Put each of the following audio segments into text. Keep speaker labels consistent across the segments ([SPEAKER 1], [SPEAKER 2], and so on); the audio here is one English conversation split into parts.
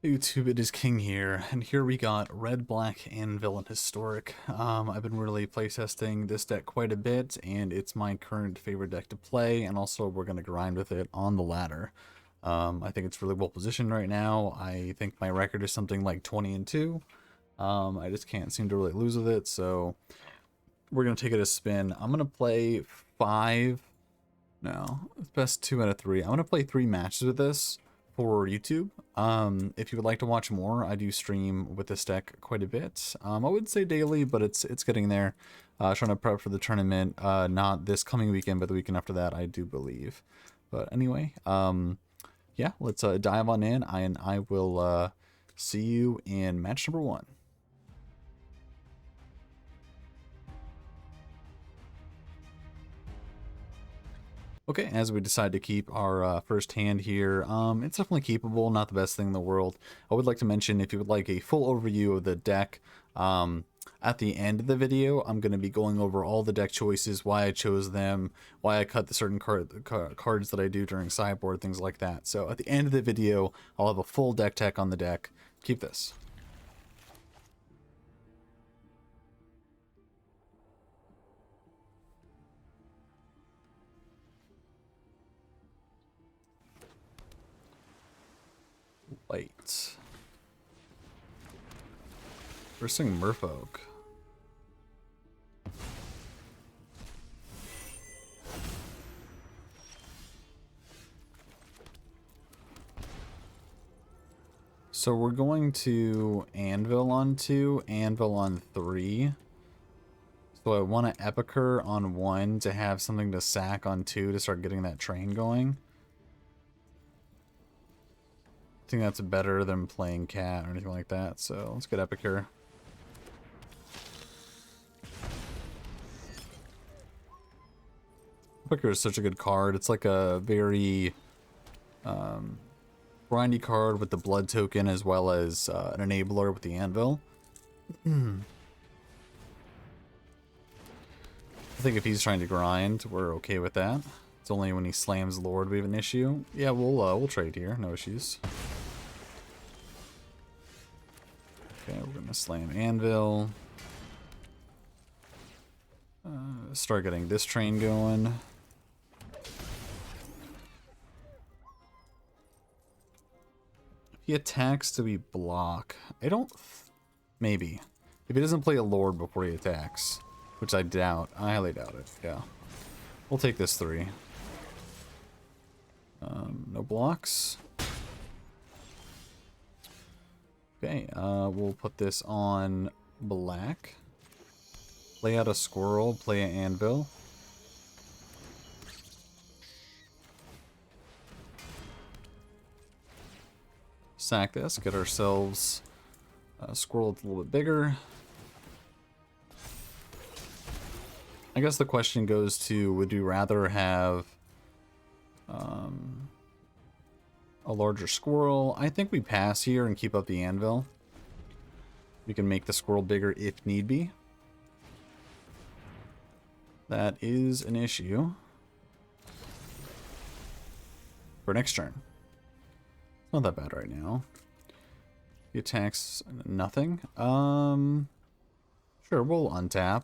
[SPEAKER 1] Hey YouTube, it is King here, and here we got Red, Black, Anvil, and Historic. I've been really playtesting this deck quite a bit, and it's my current favorite deck to play, and also we're going to grind with it on the ladder. I think it's really well positioned right now. I think my record is something like 20-2. I just can't seem to really lose with it, so we're going to take it a spin. I'm going to play it's best 2 out of 3. I'm going to play 3 matches with this for YouTube. If you would like to watch more, I do stream with this deck quite a bit. I would say daily, but it's getting there. Trying to prep for the tournament, not this coming weekend, but the weekend after that, I do believe. But anyway, yeah, let's dive on in, and I will see you in match number 1. Okay, as we decide to keep our first hand here, it's definitely keepable, not the best thing in the world. I would like to mention, if you would like a full overview of the deck, at the end of the video, I'm going to be going over all the deck choices, why I chose them, why I cut the certain cards that I do during sideboard, things like that. So at the end of the video, I'll have a full deck tech on the deck. Keep this. Light. First thing, Merfolk. So we're going to Anvil on 2, Anvil on 3. So I want to Epicure on 1 to have something to sack on 2 to start getting that train going. I think that's better than playing Cat or anything like that, so let's get Epicure. Epicure is such a good card. It's like a very grindy card with the blood token as well as an enabler with the Anvil. I think if he's trying to grind, we're okay with that. It's only when he slams Lord we have an issue. Yeah, we'll trade here, no issues. Okay, we're gonna slam Anvil. Start getting this train going. If he attacks, do we block? I don't... Maybe. If he doesn't play a Lord before he attacks, which I doubt. I highly doubt it, yeah. We'll take this 3. No blocks. Okay, we'll put this on black. Play out a squirrel, play an anvil. Sack this, get ourselves a squirrel that's a little bit bigger. I guess the question goes to, would you rather have a larger squirrel? I think we pass here and keep up the anvil. We can make the squirrel bigger if need be. That is an issue for next turn. Not that bad right now. He attacks nothing. Sure, we'll untap.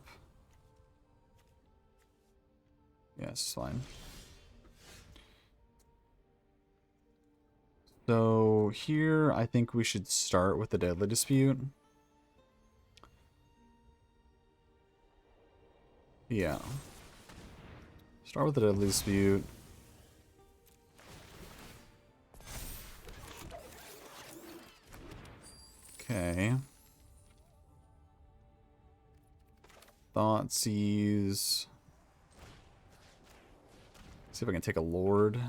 [SPEAKER 1] Yes, fine. So here, I think we should start with the Deadly Dispute. Yeah. Start with the Deadly Dispute. Okay. Thoughtseize. See if I can take a Lord.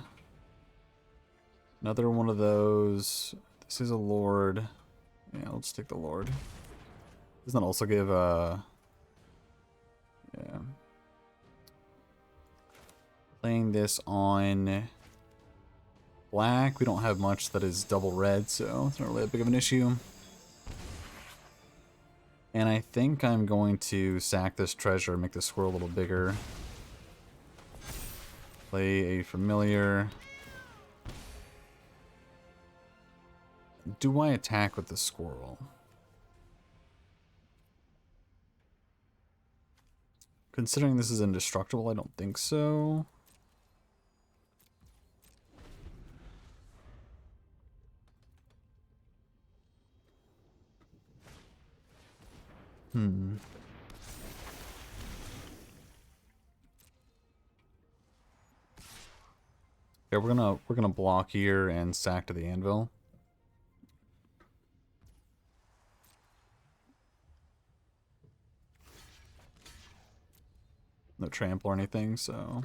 [SPEAKER 1] Another one of those. This is a Lord. Yeah, let's take the Lord. Doesn't that also give yeah. Playing this on black. We don't have much that is double red, so it's not really that big of an issue. And I think I'm going to sack this treasure, make the squirrel a little bigger. Play a familiar. Do I attack with the squirrel? Considering this is indestructible, I don't think so. Yeah, we're gonna block here and sack to the anvil. No trample or anything, so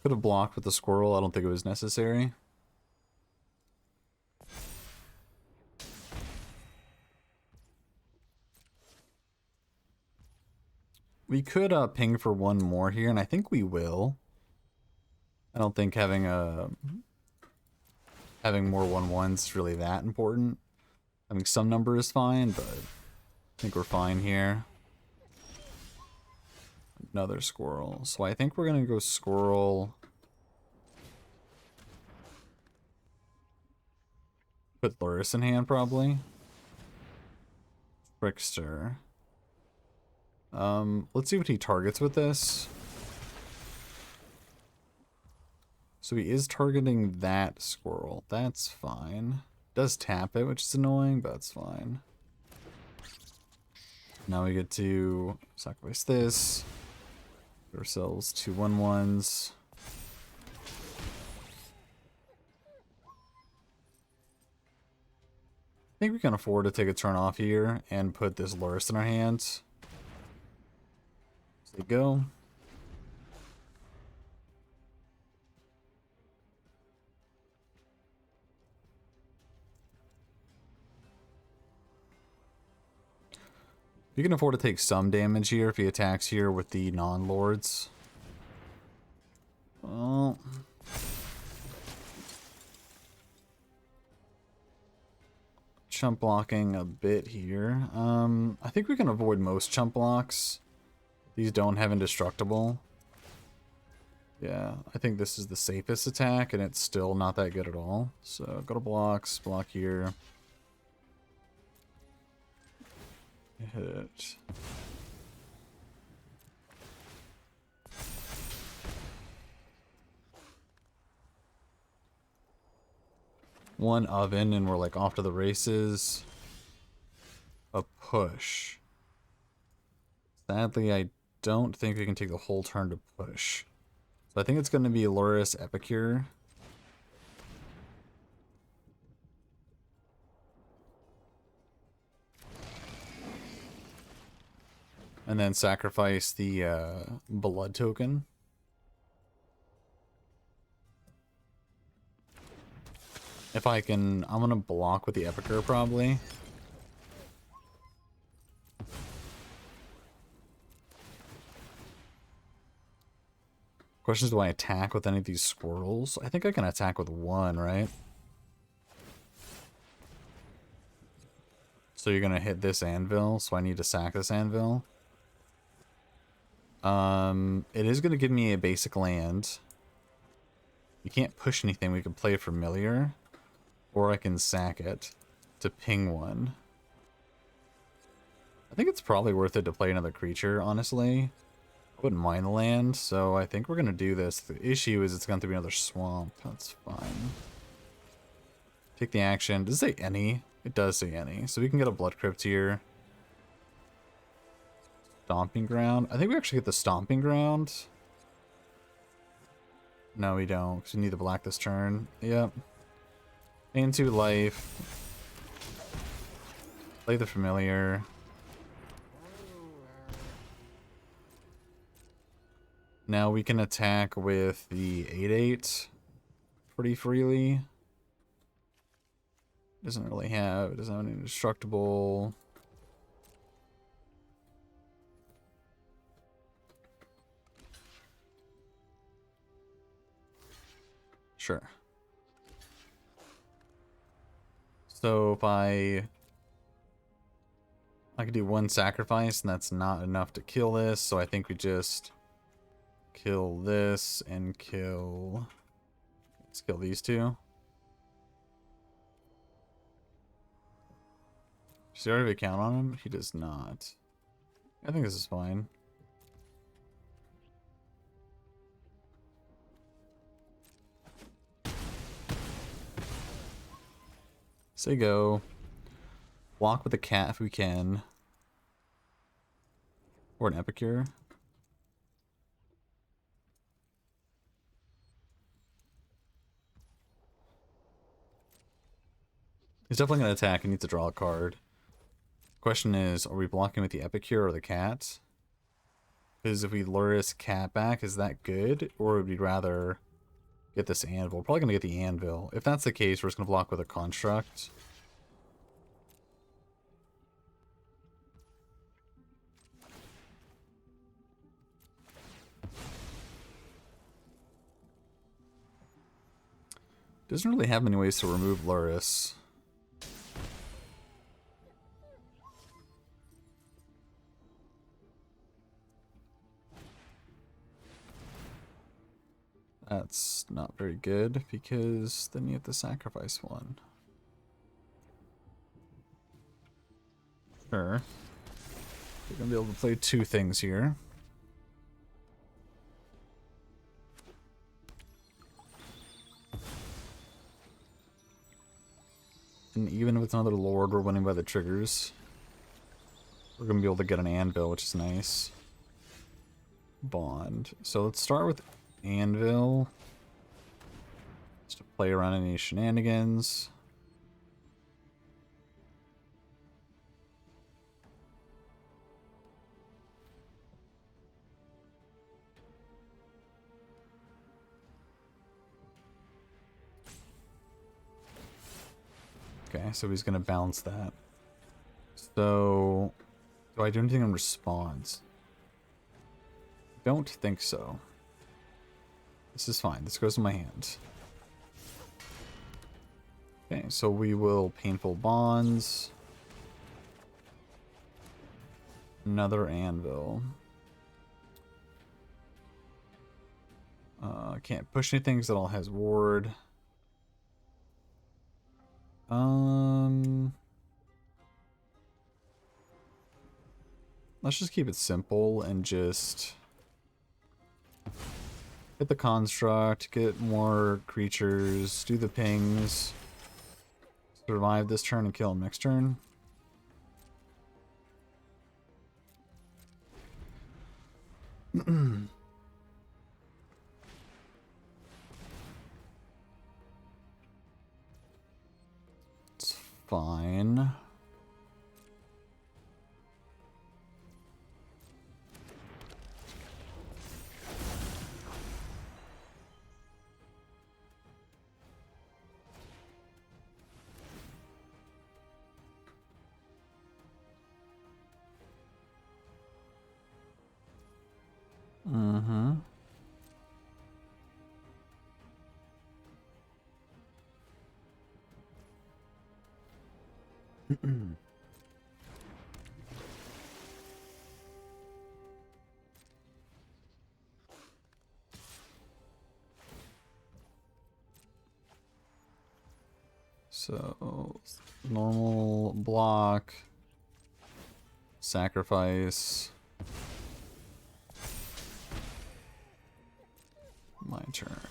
[SPEAKER 1] could have blocked with the squirrel. I don't think it was necessary. We could ping for one more here, and I think we will. I don't think having more 1/1s is really that important. Having some number is fine, but I think we're fine here. Another squirrel. So I think we're gonna go squirrel. Put Loris in hand probably. Trickster. Let's see what he targets with this. So he is targeting that squirrel. That's fine. Does tap it, which is annoying, but that's fine. Now we get to sacrifice this. Get ourselves 2 1/1s. I think we can afford to take a turn off here and put this Loris in our hands. There we go. You can afford to take some damage here if he attacks here with the non-lords. Well, chump blocking a bit here. I think we can avoid most chump blocks. These don't have indestructible. Yeah, I think this is the safest attack, and it's still not that good at all. So go to blocks, block here. Hit it. One oven and we're like off to the races. A push. Sadly, I don't think we can take the whole turn to push. So I think it's going to be Loris Epicure. And then sacrifice the blood token. If I can, I'm going to block with the Epicure probably. Question is, do I attack with any of these squirrels? I think I can attack with one, right? So you're going to hit this anvil, so I need to sack this anvil. It is going to give me a basic land. You can't push anything. We can play familiar. Or I can sack it to ping one. I think it's probably worth it to play another creature, honestly. I wouldn't mind the land, so I think we're going to do this. The issue is it's going to be another swamp. That's fine. Take the action. Does it say any? It does say any. So we can get a Blood Crypt here. Stomping Ground. I think we actually get the Stomping Ground. No, we don't, because we need to black this turn. Yep. Into life. Play the familiar. Now we can attack with the 8/8 pretty freely. It doesn't have any indestructible. Sure. So if I could do one sacrifice, and that's not enough to kill this, so I think we just kill this and kill Let's kill these two. Does he already have a count on him? He does not. I think this is fine. Say go. Walk with a cat if we can. Or an epicure. He's definitely going to attack and needs to draw a card. Question is, are we blocking with the epicure or the cat? Because if we lure his cat back, is that good? Or would we rather get this anvil? We're probably going to get the anvil. If that's the case, we're just going to block with a construct. Doesn't really have many ways to remove Luris. That's not very good because then you have to sacrifice one. Sure. We're gonna be able to play two things here. And even if it's another lord, we're winning by the triggers. We're gonna be able to get an anvil, which is nice. Bond. So let's start with Anvil. Just to play around any shenanigans. Okay, so he's gonna balance that. So, do I do anything in response? Don't think so. This is fine. This goes in my hand. Okay, so we will Painful Bonds. Another Anvil. Can't push anything because it all has ward. Let's just keep it simple and just hit the construct, get more creatures, do the pings, survive this turn and kill him next turn. It's fine. Mm-hmm. So, normal block, sacrifice. My turn.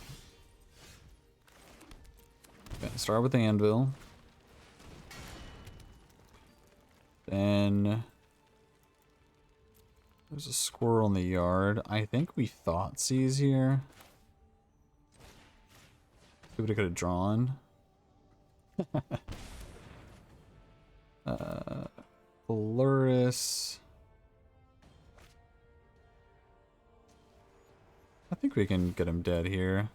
[SPEAKER 1] Okay, start with the anvil. Then there's a squirrel in the yard. I think we thought sees here. See what I could have drawn. Luris. I think we can get him dead here.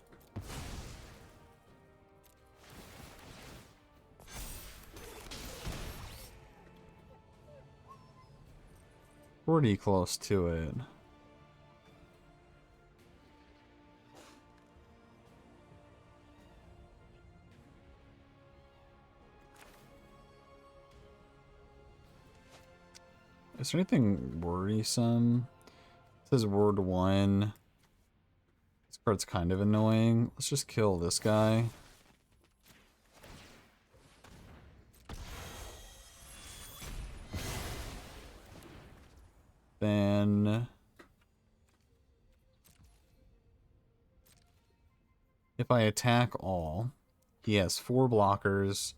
[SPEAKER 1] Pretty close to it. Is there anything worrisome? It says word 1. It's Card's kind of annoying. Let's just kill this guy. Then if I attack all, he has 4 blockers.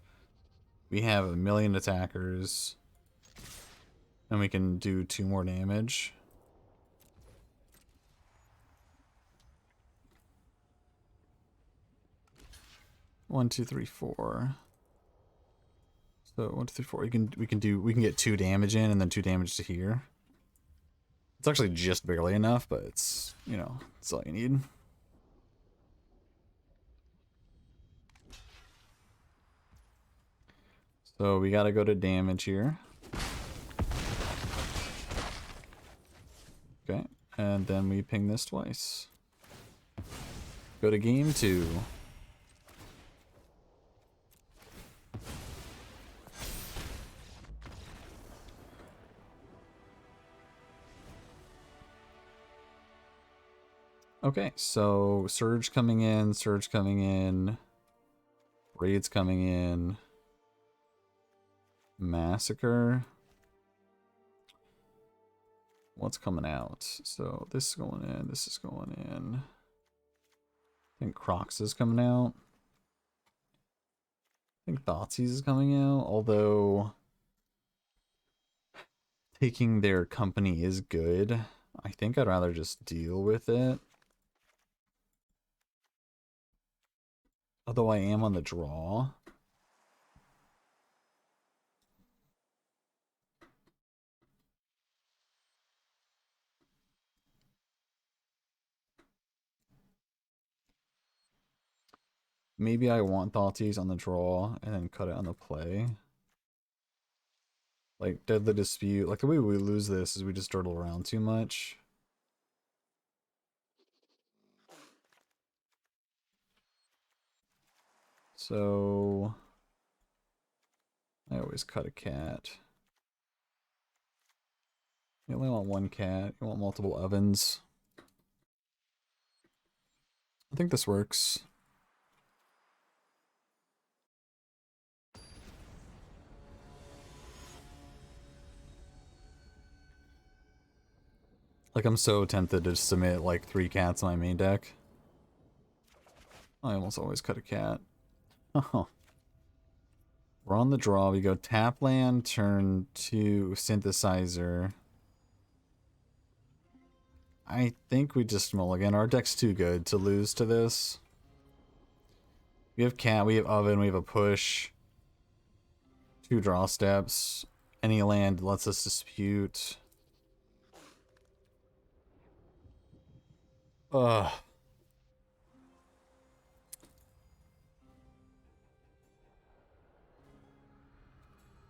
[SPEAKER 1] We have 1,000,000 attackers. And we can do 2 more damage. One, two, three, four. So 1, 2, 3, 4. We can get 2 damage in and then 2 damage to here. It's actually just barely enough, but it's, you know, it's all you need. So we gotta go to damage here. Okay, and then we ping this twice. Go to game 2. Okay, so Surge coming in, Raids coming in, Massacre. What's coming out? So this is going in, this is going in. I think Crocs is coming out. I think Thoughtseize is coming out, although taking their company is good. I think I'd rather just deal with it. Although I am on the draw. Maybe I want Thoughtseize on the draw and then cut it on the play. Like, Deadly Dispute. Like, the way we lose this is we just dawdle around too much. So I always cut a cat. You only want 1 cat. You want multiple ovens. I think this works. Like, I'm so tempted to submit like 3 cats in my main deck. I almost always cut a cat. Oh. We're on the draw. We go tap land, turn 2, synthesizer. I think we just mulligan. Our deck's too good to lose to this. We have cat, we have oven, we have a push. 2 draw steps. Any land lets us dispute. Ugh.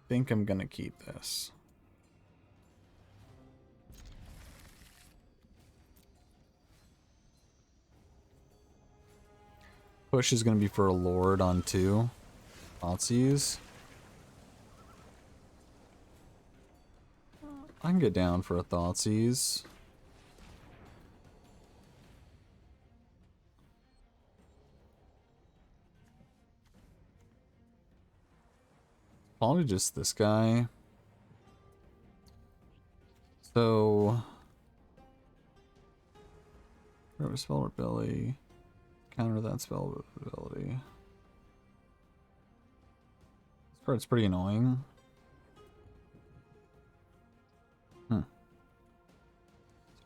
[SPEAKER 1] Think I'm gonna keep this. Push is gonna be for a Lord on 2. Thoughtseize. I can get down for a Thoughtseize. Probably just this guy. So whatever spell ability. Counter that spell ability. This card's pretty annoying.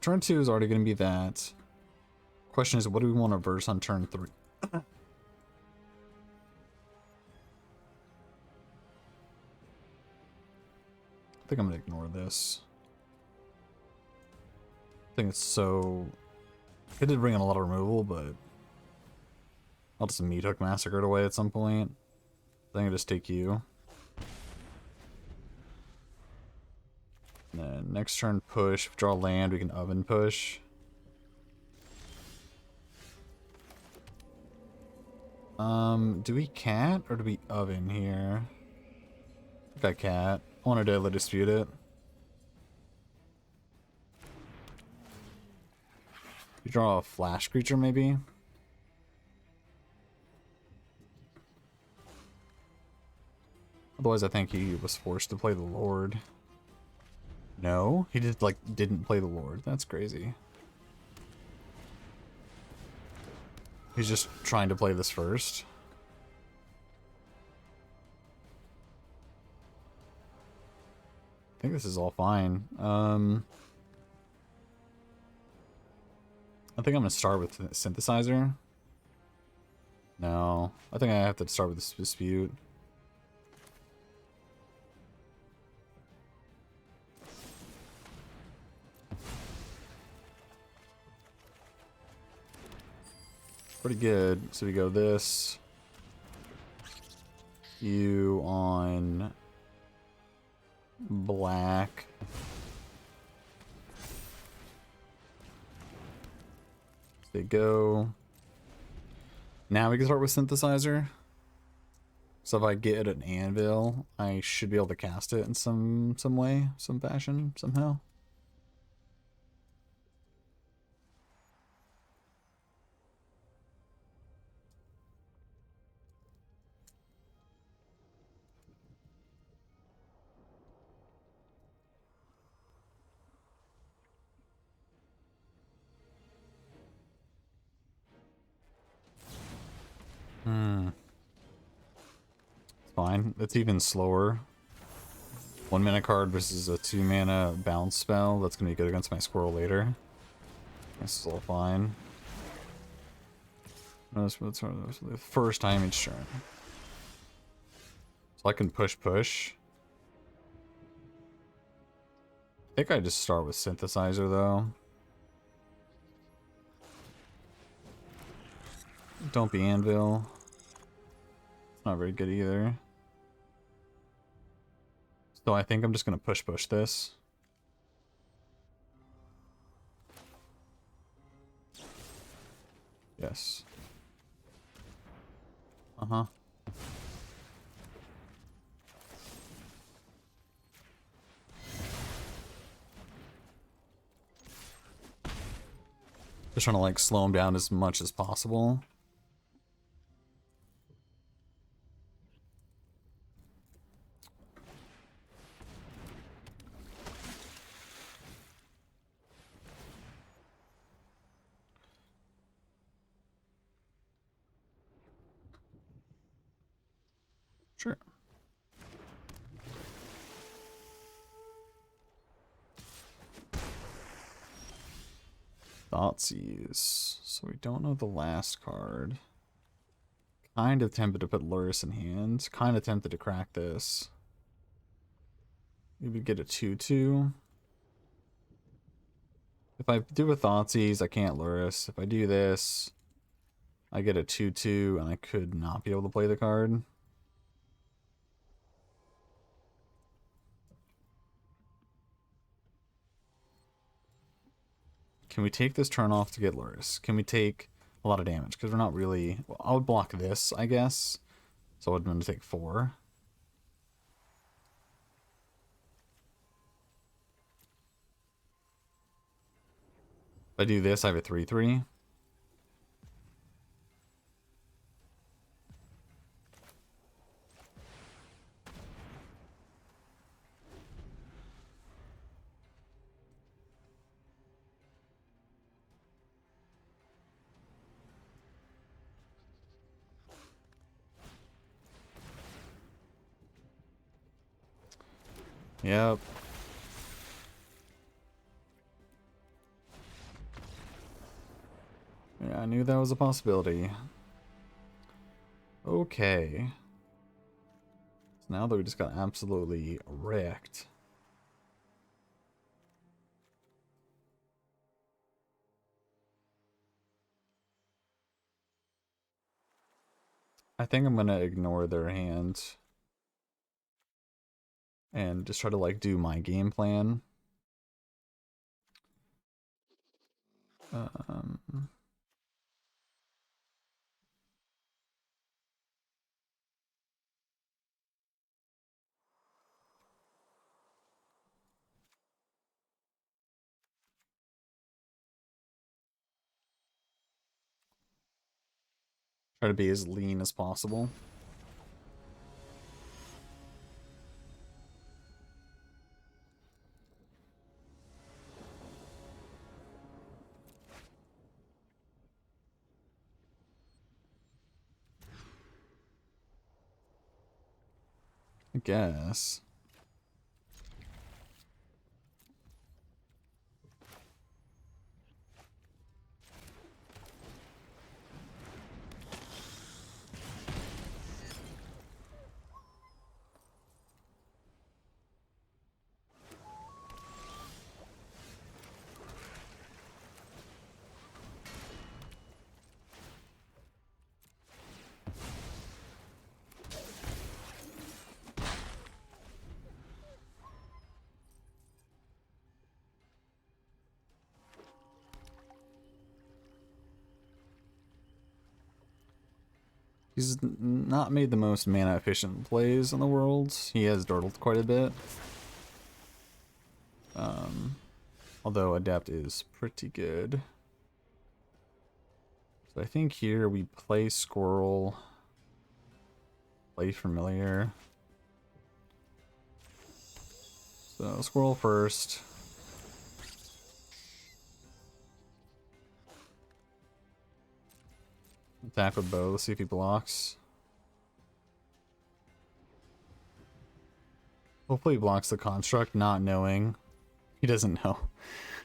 [SPEAKER 1] Turn 2 is already going to be that. Question is, what do we want to verse on turn 3? I think I'm going to ignore this. I think it's so... It did bring in a lot of removal, but... I'll just meat hook Massacre it away at some point. I think I'll just take you. And then next turn push. Draw land, we can oven push. Do we cat or do we oven here? I think I cat. I want to Deadly Dispute it. You draw a flash creature, maybe? Otherwise, I think he was forced to play the Lord. No? He just, like, didn't play the Lord. That's crazy. He's just trying to play this first. I think this is all fine. I think I'm going to start with Synthesizer. No. I think I have to start with this Dispute. Pretty good. So we go this. You on black. They go. Now we can start with Synthesizer. So if I get an Anvil, I should be able to cast it in some way, some fashion, somehow. It's fine. It's even slower. 1 mana card versus a 2 mana bounce spell. That's gonna be good against my squirrel later. This is all fine. Notice what's the first time each turn. So I can push. I think I just start with Synthesizer though. Don't be Anvil. It's not very good either. So I think I'm just gonna push this. Yes. Uh-huh. Just trying to like slow him down as much as possible. Sure. Thoughtseize. So we don't know the last card. Kind of tempted to put Luris in hand. Kind of tempted to crack this. Maybe get a 2/2. If I do a Thoughtseize, I can't Luris. If I do this, I get a 2/2, and I could not be able to play the card. Can we take this turn off to get Luris? Can we take a lot of damage? Because we're not really... Well, I would block this, I guess. So I would want to take 4. If I do this, I have a 3/3. Yep. Yeah, I knew that was a possibility. Okay. So now that we just got absolutely wrecked. I think I'm gonna ignore their hand. And just try to like do my game plan. Try to be as lean as possible. I guess. He's not made the most mana efficient plays in the world. He has dawdled quite a bit. Although Adept is pretty good. So I think here we play Squirrel, play Familiar. So Squirrel first. Attack with Bo, let's see if he blocks. Hopefully he blocks the construct, not knowing. He doesn't know.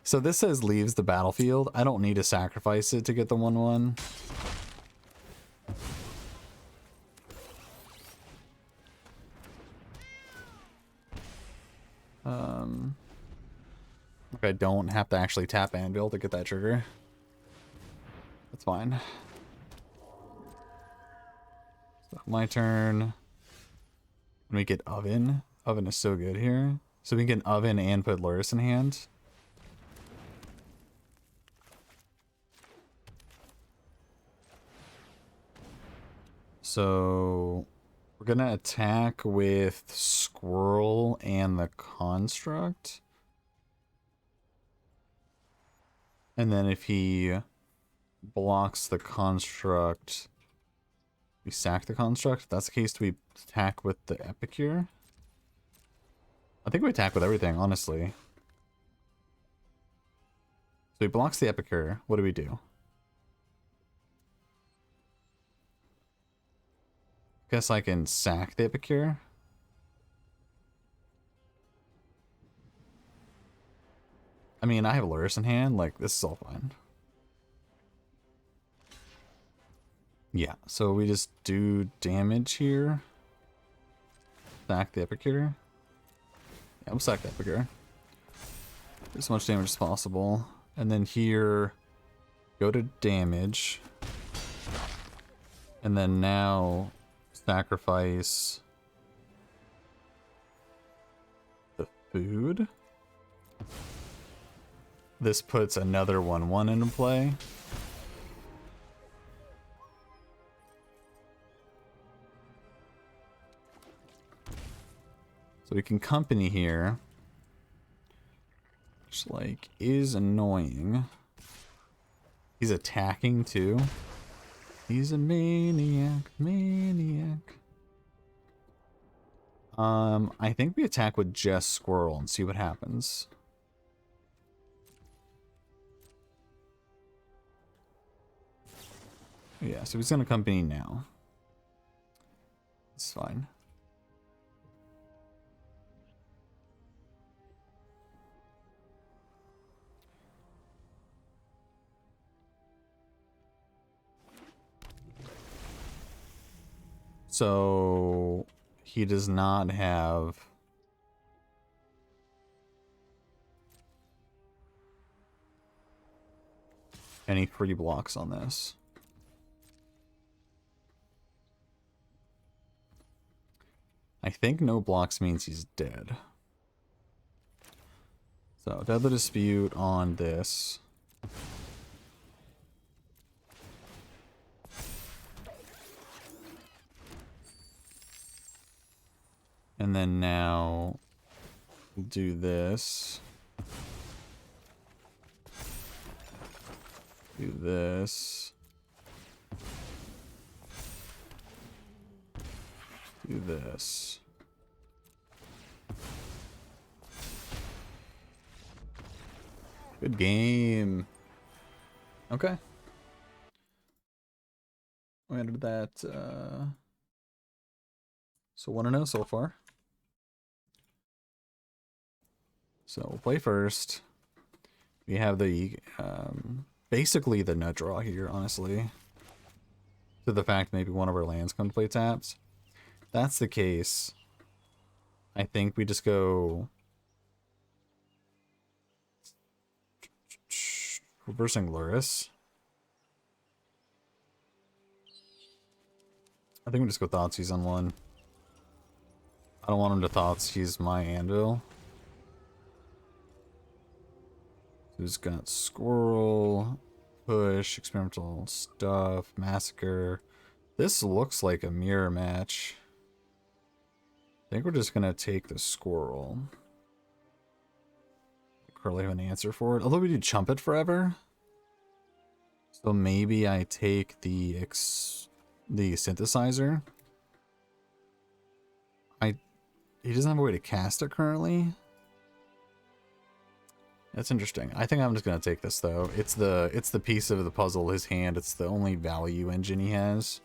[SPEAKER 1] So this says leaves the battlefield. I don't need to sacrifice it to get the 1/1. Okay, I don't have to actually tap Anvil to get that trigger. That's fine. So my turn. Let me get Oven. Oven is so good here. So we can get Oven and put Luris in hand. So we're gonna attack with Squirrel and the Construct. And then if he blocks the Construct, we sack the Construct. If that's the case, do we attack with the Epicure? I think we attack with everything, honestly. So he blocks the Epicure. What do we do? Guess I can sack the Epicure. I mean, I have Luris in hand. Like, this is all fine. Yeah, so we just do damage here. Sack the Epicure. Yeah, we'll sack the Epicure. Do as much damage as possible. And then here, go to damage. And then now, sacrifice the food. This puts another 1/1 into play. So we can company here. Which, like, is annoying. He's attacking too. He's a maniac, maniac. I think we attack with just Squirrel and see what happens. Yeah, so he's gonna company now. It's fine. So he does not have any free blocks on this. I think no blocks means he's dead. So Deadly Dispute on this. And then now we'll do this. Do this. Do this. Good game. Okay. We ended that. So 1-0 so far. So we'll play first. We have the basically the nut draw here, honestly. To the fact maybe one of our lands come to play taps. If that's the case, I think we just go reversing Luris. I think we just go Thoughtseize on one. I don't want him to Thoughtseize my Anvil. Who's got Squirrel, Push, Experimental Stuff, Massacre. This looks like a mirror match. I think we're just gonna take the Squirrel. Currently have an answer for it. Although we do Chump It forever. So maybe I take the Synthesizer. He doesn't have a way to cast it currently. That's interesting. I think I'm just gonna take this though. It's the piece of the puzzle, his hand. It's the only value engine he has.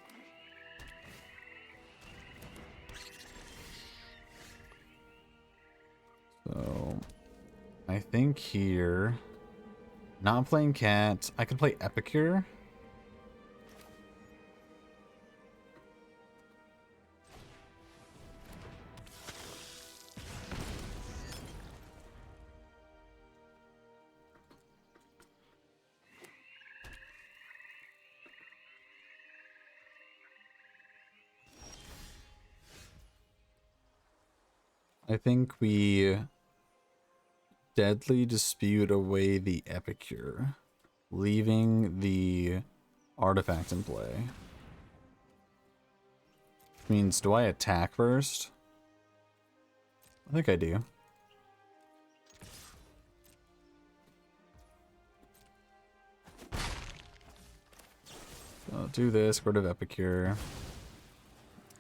[SPEAKER 1] So I think here, not playing Cat. I could play Epicure. I think we Deadly Dispute away the Epicure, leaving the artifact in play. Which means, do I attack first? I think I do. So I'll do this, get rid of Epicure.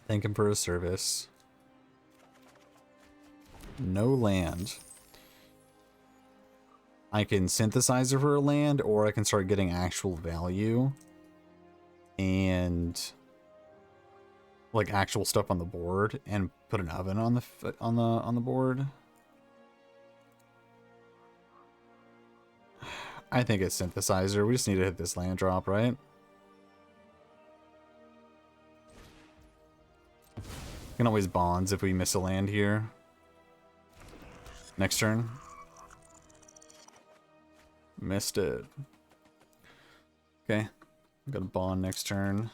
[SPEAKER 1] Thank him for his service. No land. I can synthesize it for a land, or I can start getting actual value and like actual stuff on the board and put an oven on the board. I think it's synthesizer. We just need to hit this land drop, right? We can always bonds if we miss a land here. Next turn. Missed it. Okay. Got a bond next turn.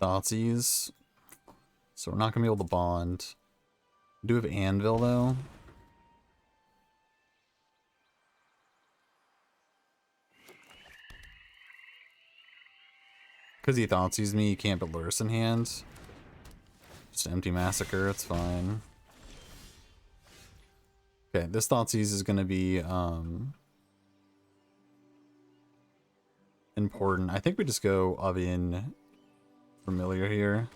[SPEAKER 1] Thoughtseize. So we're not going to be able to bond. We do have Anvil, though. Because he Thoughtseize me, you can't put Luris in hand. Just empty Massacre, it's fine. Okay, this Thoughtseize is going to be important. I think we just go Oven Familiar here.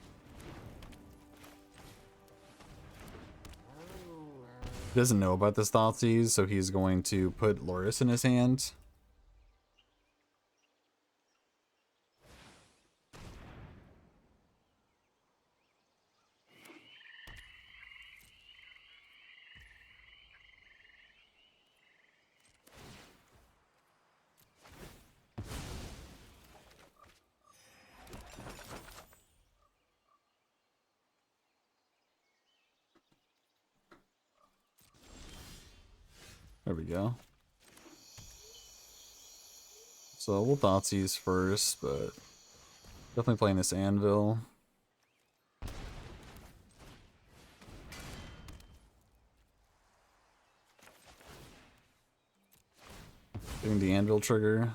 [SPEAKER 1] He doesn't know about this Thoughtseize, so he's going to put Luris in his hand. There we go. So we'll Thoughtseize first, but definitely playing this Anvil. Getting the Anvil trigger.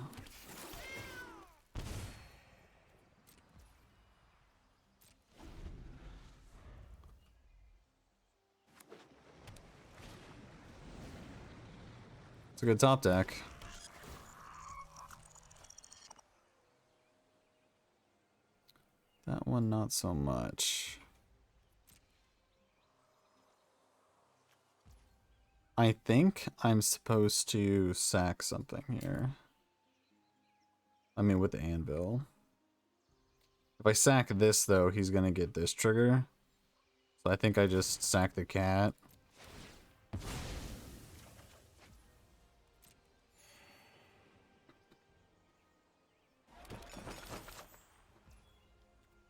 [SPEAKER 1] It's a good top deck. That one, not so much. I think I'm supposed to sack something here. I mean, with the Anvil. If I sack this, though, he's going to get this trigger. So I think I just sack the cat.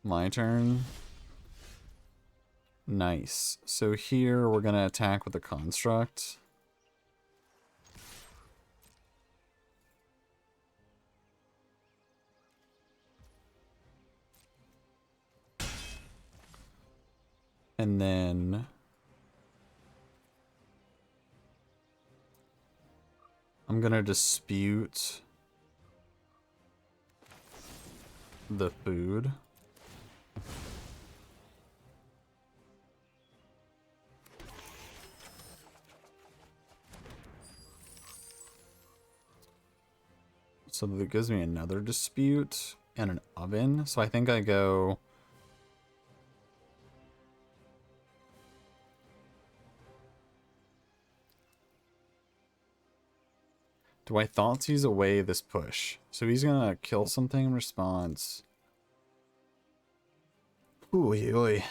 [SPEAKER 1] My turn. Nice. So here we're going to attack with the construct. And then I'm going to dispute the food. So that gives me another dispute and an oven. So I think I go... Do I Thoughtseize away this push? So he's gonna kill something in response. Ooh, oy.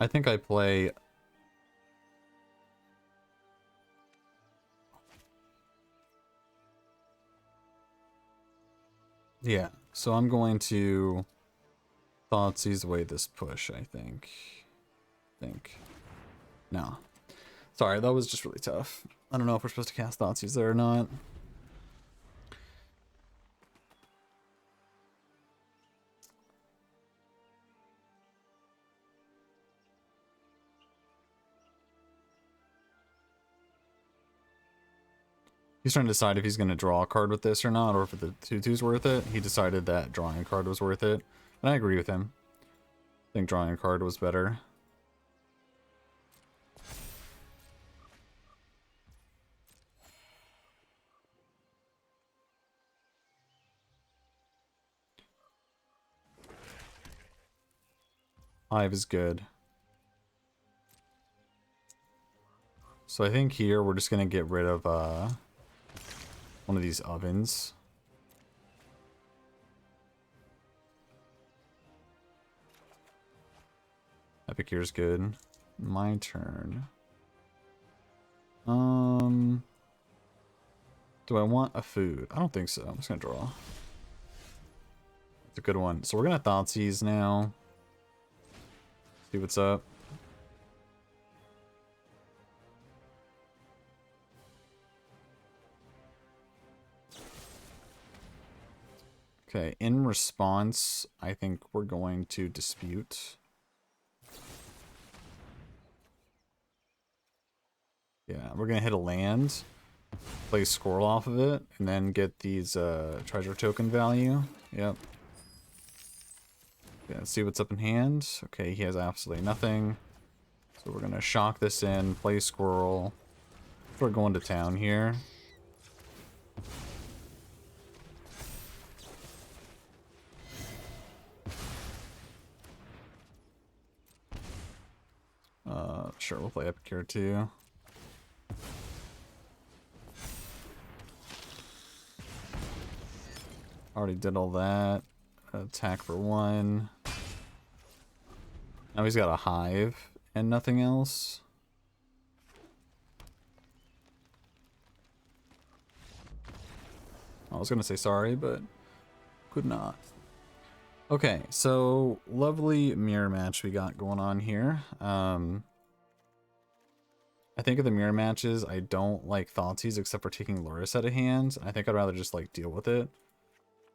[SPEAKER 1] I think I play... Yeah, so I'm going to Thoughtseize away this push, I think. No. Sorry, that was just really tough. I don't know if we're supposed to cast Thoughtseize there or not. He's trying to decide if he's going to draw a card with this or not, or if the 2/2's worth it. He decided that drawing a card was worth it, and I agree with him. I think drawing a card was better. Hive is good. So I think here we're just going to get rid of one of these ovens. Epicure's good. My turn. Do I want a food? I don't think so. I'm just gonna draw. It's a good one. So we're gonna Thoughtseize now. See what's up. Okay, in response, I think we're going to dispute. Yeah, we're gonna hit a land, play Squirrel off of it, and then get these treasure token value. Yep. Yeah, let's see what's up in hand. Okay, he has absolutely nothing. So we're gonna shock this in, play Squirrel. We're going to town here. Sure, we'll play Epicure too. Already did all that. Attack for 1. Now he's got a Hive and nothing else. I was gonna say sorry, but could not. Okay, so lovely mirror match we got going on here. I think of the mirror matches, I don't like Thoughtseize except for taking Loris out of hand. I think I'd rather just like deal with it.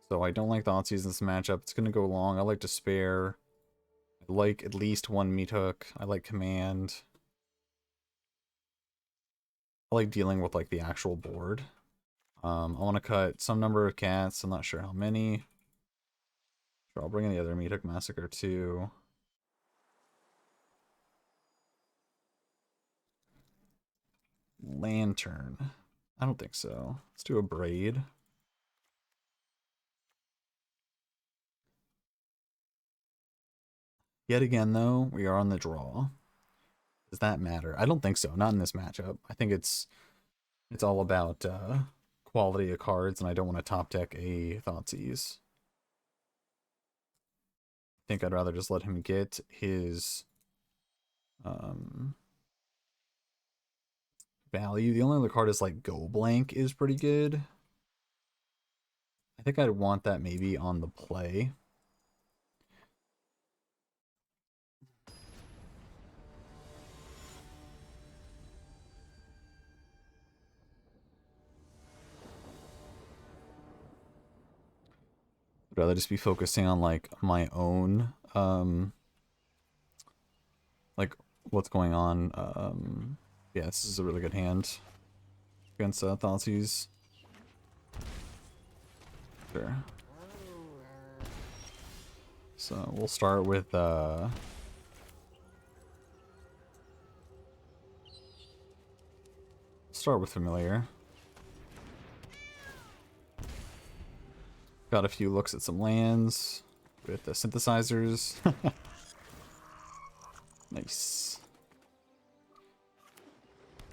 [SPEAKER 1] So I don't like Thoughtseize in this matchup. It's gonna go long. I like Despair. I like at least one meat hook. I like Command. I like dealing with like the actual board. I want to cut some number of cats. I'm not sure how many. Sure, I'll bring in the other meat hook massacre too. Lantern. I don't think so. Let's do a braid. Yet again, though, we are on the draw. Does that matter? I don't think so. Not in this matchup. I think it's all about quality of cards, and I don't want to top deck a Thoughtseize. I think I'd rather just let him get his value. The only other card is like Go Blank is pretty good. I think I'd want that maybe on the play. I'd rather just be focusing on like my own like what's going on. Yeah, this is a really good hand against Thoughtseize. Sure. So we'll start with Familiar. Got a few looks at some lands with the synthesizers. Nice.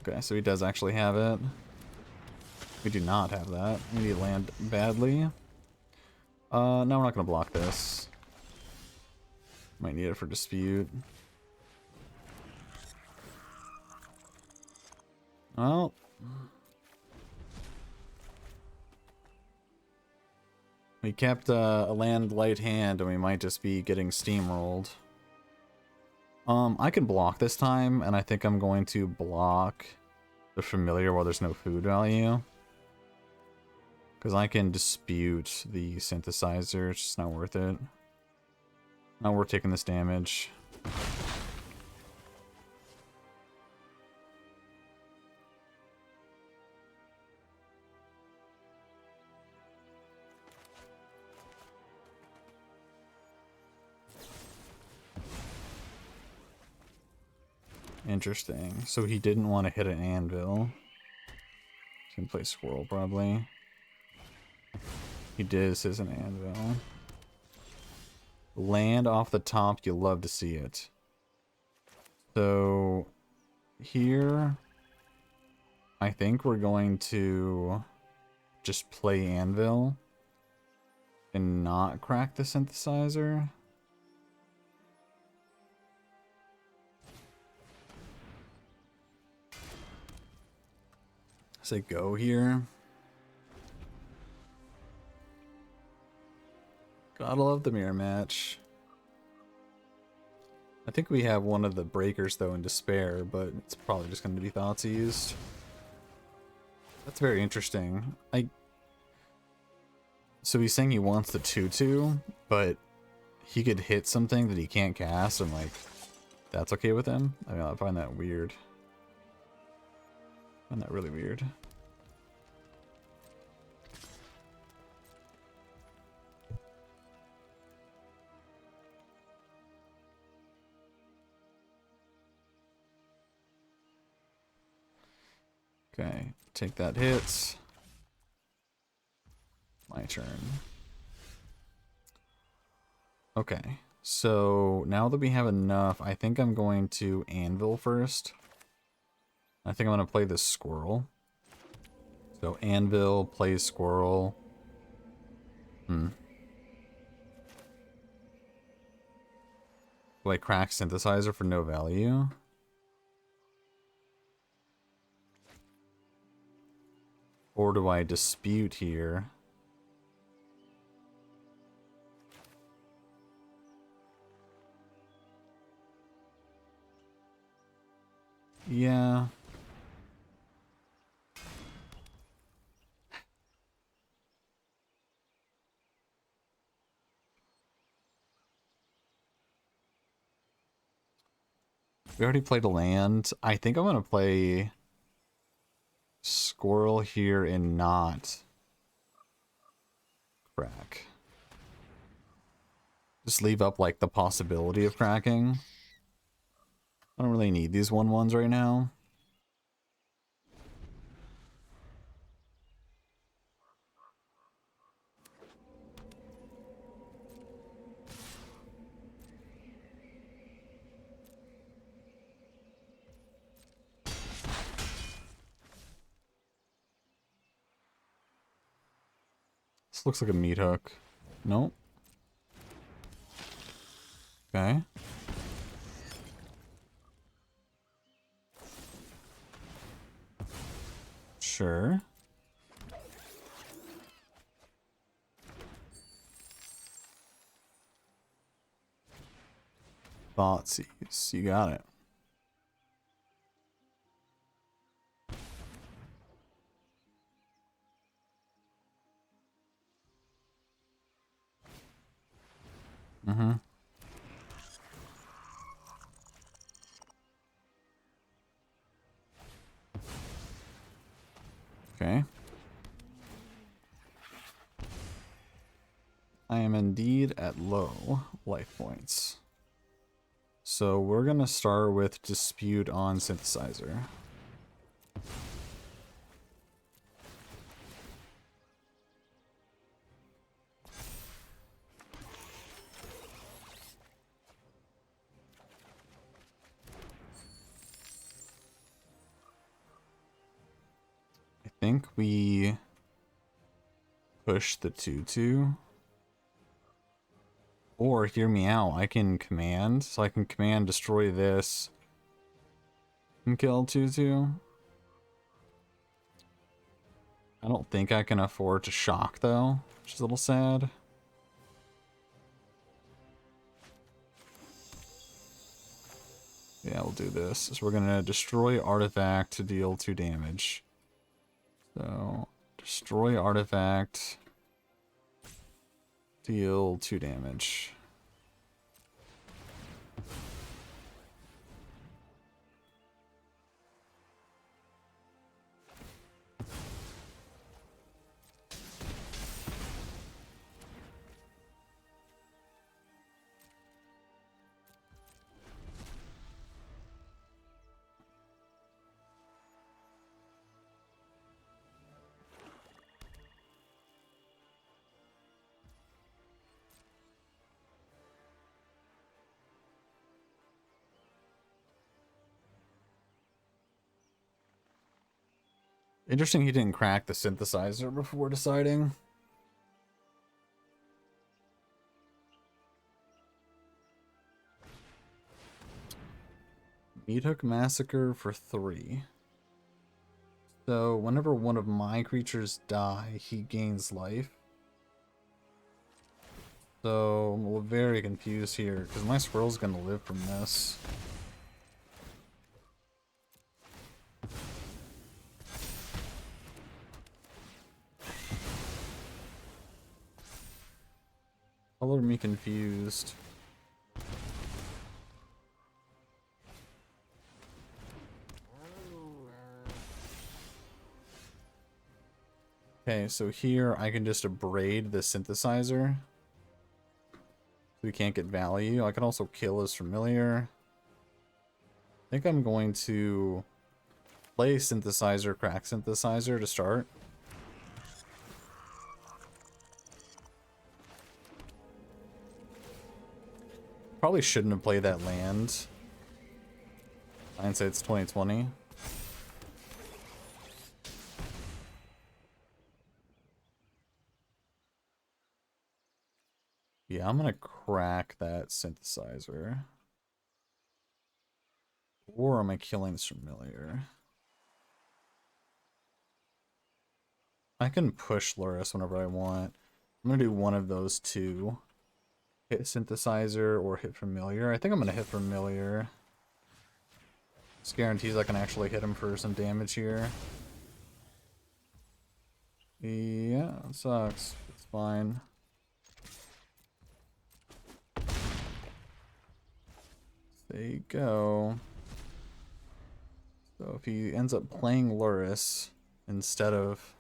[SPEAKER 1] Okay, so he does actually have it. We do not have that. We need land badly. No, we're not going to block this. Might need it for dispute. Well. We kept a land light hand, and we might just be getting steamrolled. I can block this time, and I think I'm going to block the Familiar while there's no food value. Because I can dispute the synthesizer, it's just not worth it. Not worth taking this damage. Interesting. So he didn't want to hit an Anvil. He can play Squirrel, probably. He did. This is an Anvil. Land off the top, you love to see it. So here, I think we're going to just play Anvil and not crack the synthesizer. Say go here. Gotta love the mirror match. I think we have one of the breakers though in Despair, but it's probably just going to be Thoughtseize. That's very interesting. So he's saying he wants the 2/2, but he could hit something that he can't cast, and like that's okay with him. I mean, I find that weird. I find that really weird. Okay, take that hit. My turn. Okay, so now that we have enough, I think I'm going to Anvil first. I think I'm going to play this Squirrel. So Anvil, plays Squirrel. Do I crack Synthesizer for no value? Or do I dispute here? Yeah. We already played a land. I think I'm going to play Squirrel here and not crack. Just leave up like the possibility of cracking. I don't really need these 1/1s right now. This looks like a meat hook. Nope. Okay. Sure. Thoughtseize. You got it. Mm-hmm. Okay. I am indeed at low life points. So we're going to start with Dispute on Synthesizer. I think we push the 2/2. Or hear me out, I can command. So I can command destroy this and kill 2/2. I don't think I can afford to shock though, which is a little sad. Yeah, we'll do this. So we're gonna destroy artifact to deal 2 damage. So destroy artifact, deal 2 damage. Interesting he didn't crack the synthesizer before deciding. Meat Hook Massacre for 3. So whenever one of my creatures die, he gains life. So I'm very confused here, because my squirrel's gonna live from this. Color me confused. Okay, so here I can just abrade the synthesizer. We can't get value. I can also kill his familiar. I think I'm going to play synthesizer, crack synthesizer to start. Probably shouldn't have played that land. Hindsight's 2020. Yeah, I'm gonna crack that synthesizer. Or am I killing this familiar? I can push Luris whenever I want. I'm gonna do one of those two. Hit synthesizer or hit familiar. I think I'm gonna hit familiar. This guarantees I can actually hit him for some damage here. Yeah, it sucks. It's fine. There you go. So if he ends up playing Luris instead of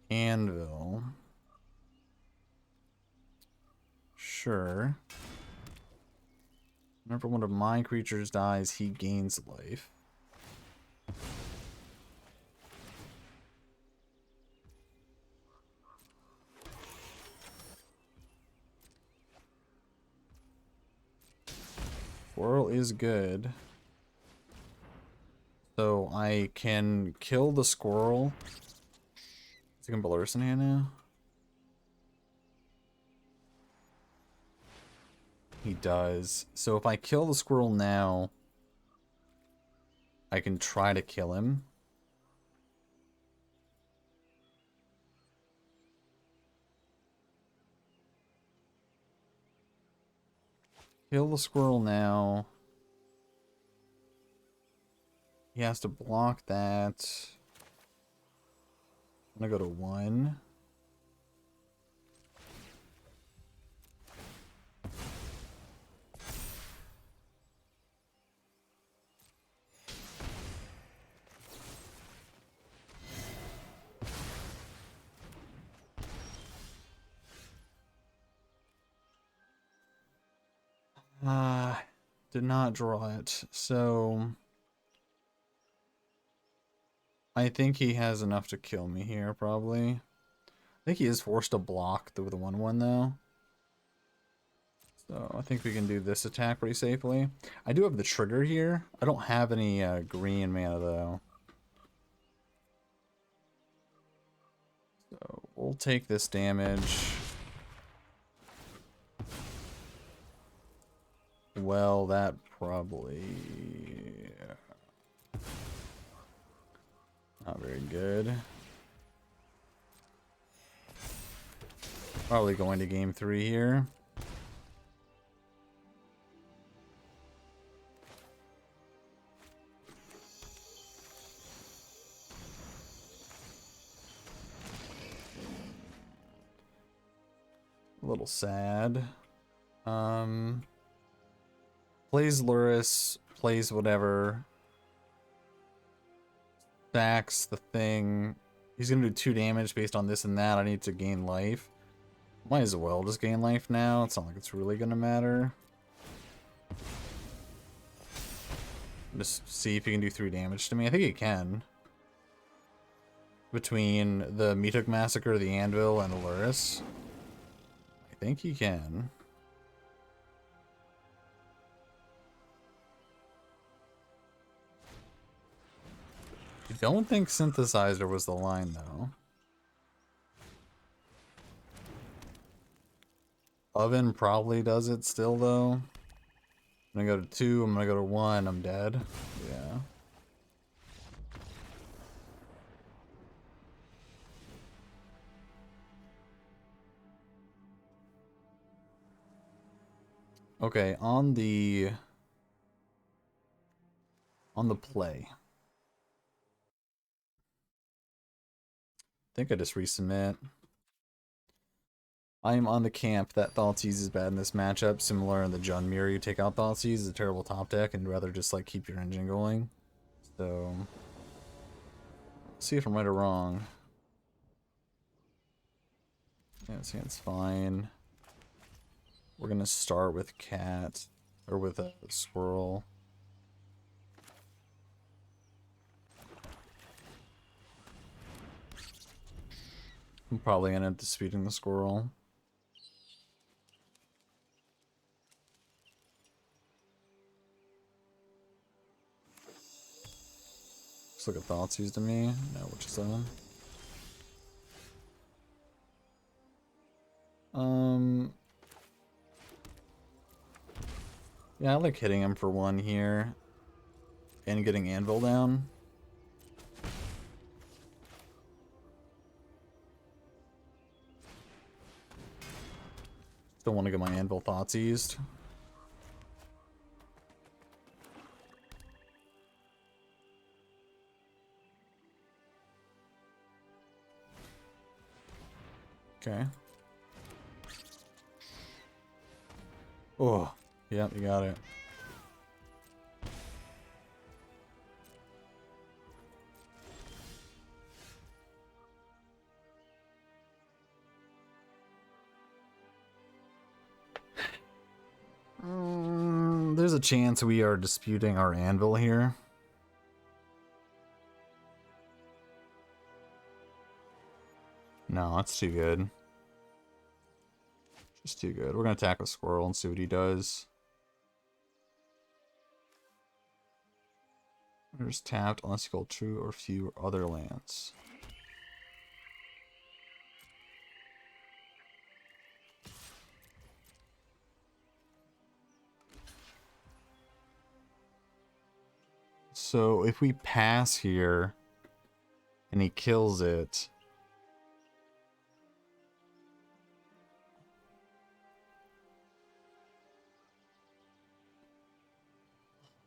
[SPEAKER 1] Anvil, sure. Whenever one of my creatures dies, he gains life. Squirrel is good. So I can kill the squirrel. Is he gonna Luris in hand now? He does. So if I kill the squirrel now, I can try to kill him. Kill the squirrel now. He has to block that. I'm gonna go to 1. Did not draw it. So I think he has enough to kill me here, probably. I think he is forced to block with the 1/1 though. So I think we can do this attack pretty safely. I do have the trigger here. I don't have any green mana though. So we'll take this damage. Well, that probably... not very good. Probably going to game 3 here. A little sad. Plays Luris, plays whatever. Stacks the thing. He's gonna do 2 damage based on this and that. I need to gain life. Might as well just gain life now. It's not like it's really gonna matter. Just see if he can do 3 damage to me. I think he can. Between the Meathook Massacre, the Anvil, and Luris. I think he can. I don't think Synthesizer was the line, though. Oven probably does it still, though. I'm gonna go to 2, I'm gonna go to 1, I'm dead. Yeah. Okay, on the play. I think I just resubmit. I am on the camp that Thoughtseize is bad in this matchup. Similar in the Jun Mirror, you take out Thoughtseize, is a terrible top deck, and rather just like keep your engine going. So, see if I'm right or wrong. Yeah, this hand's fine. We're gonna start with cat, or with a squirrel. I'm probably gonna end up disputing the squirrel. Looks like a Thoughtseize to me. No, which is on. Yeah, I like hitting him for 1 here. And getting Anvil down. Still want to get my Anvil Thoughtseized. Okay. Oh, yep, you got it. There's a chance we are disputing our Anvil here. No, that's too good. Just too good. We're gonna attack a squirrel and see what he does. There's tapped unless you call true or few other lands. So if we pass here and he kills it,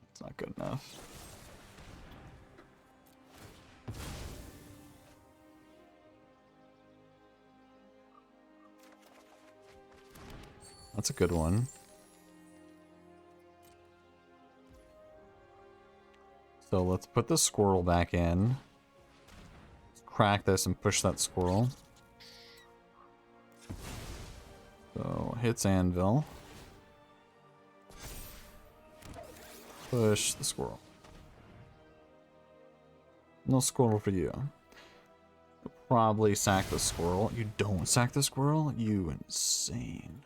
[SPEAKER 1] it's not good enough. That's a good one. So let's put the squirrel back in. Let's crack this and push that squirrel. So hits Anvil. Push the squirrel. No squirrel for you. Probably sack the squirrel. You don't sack the squirrel? You insane.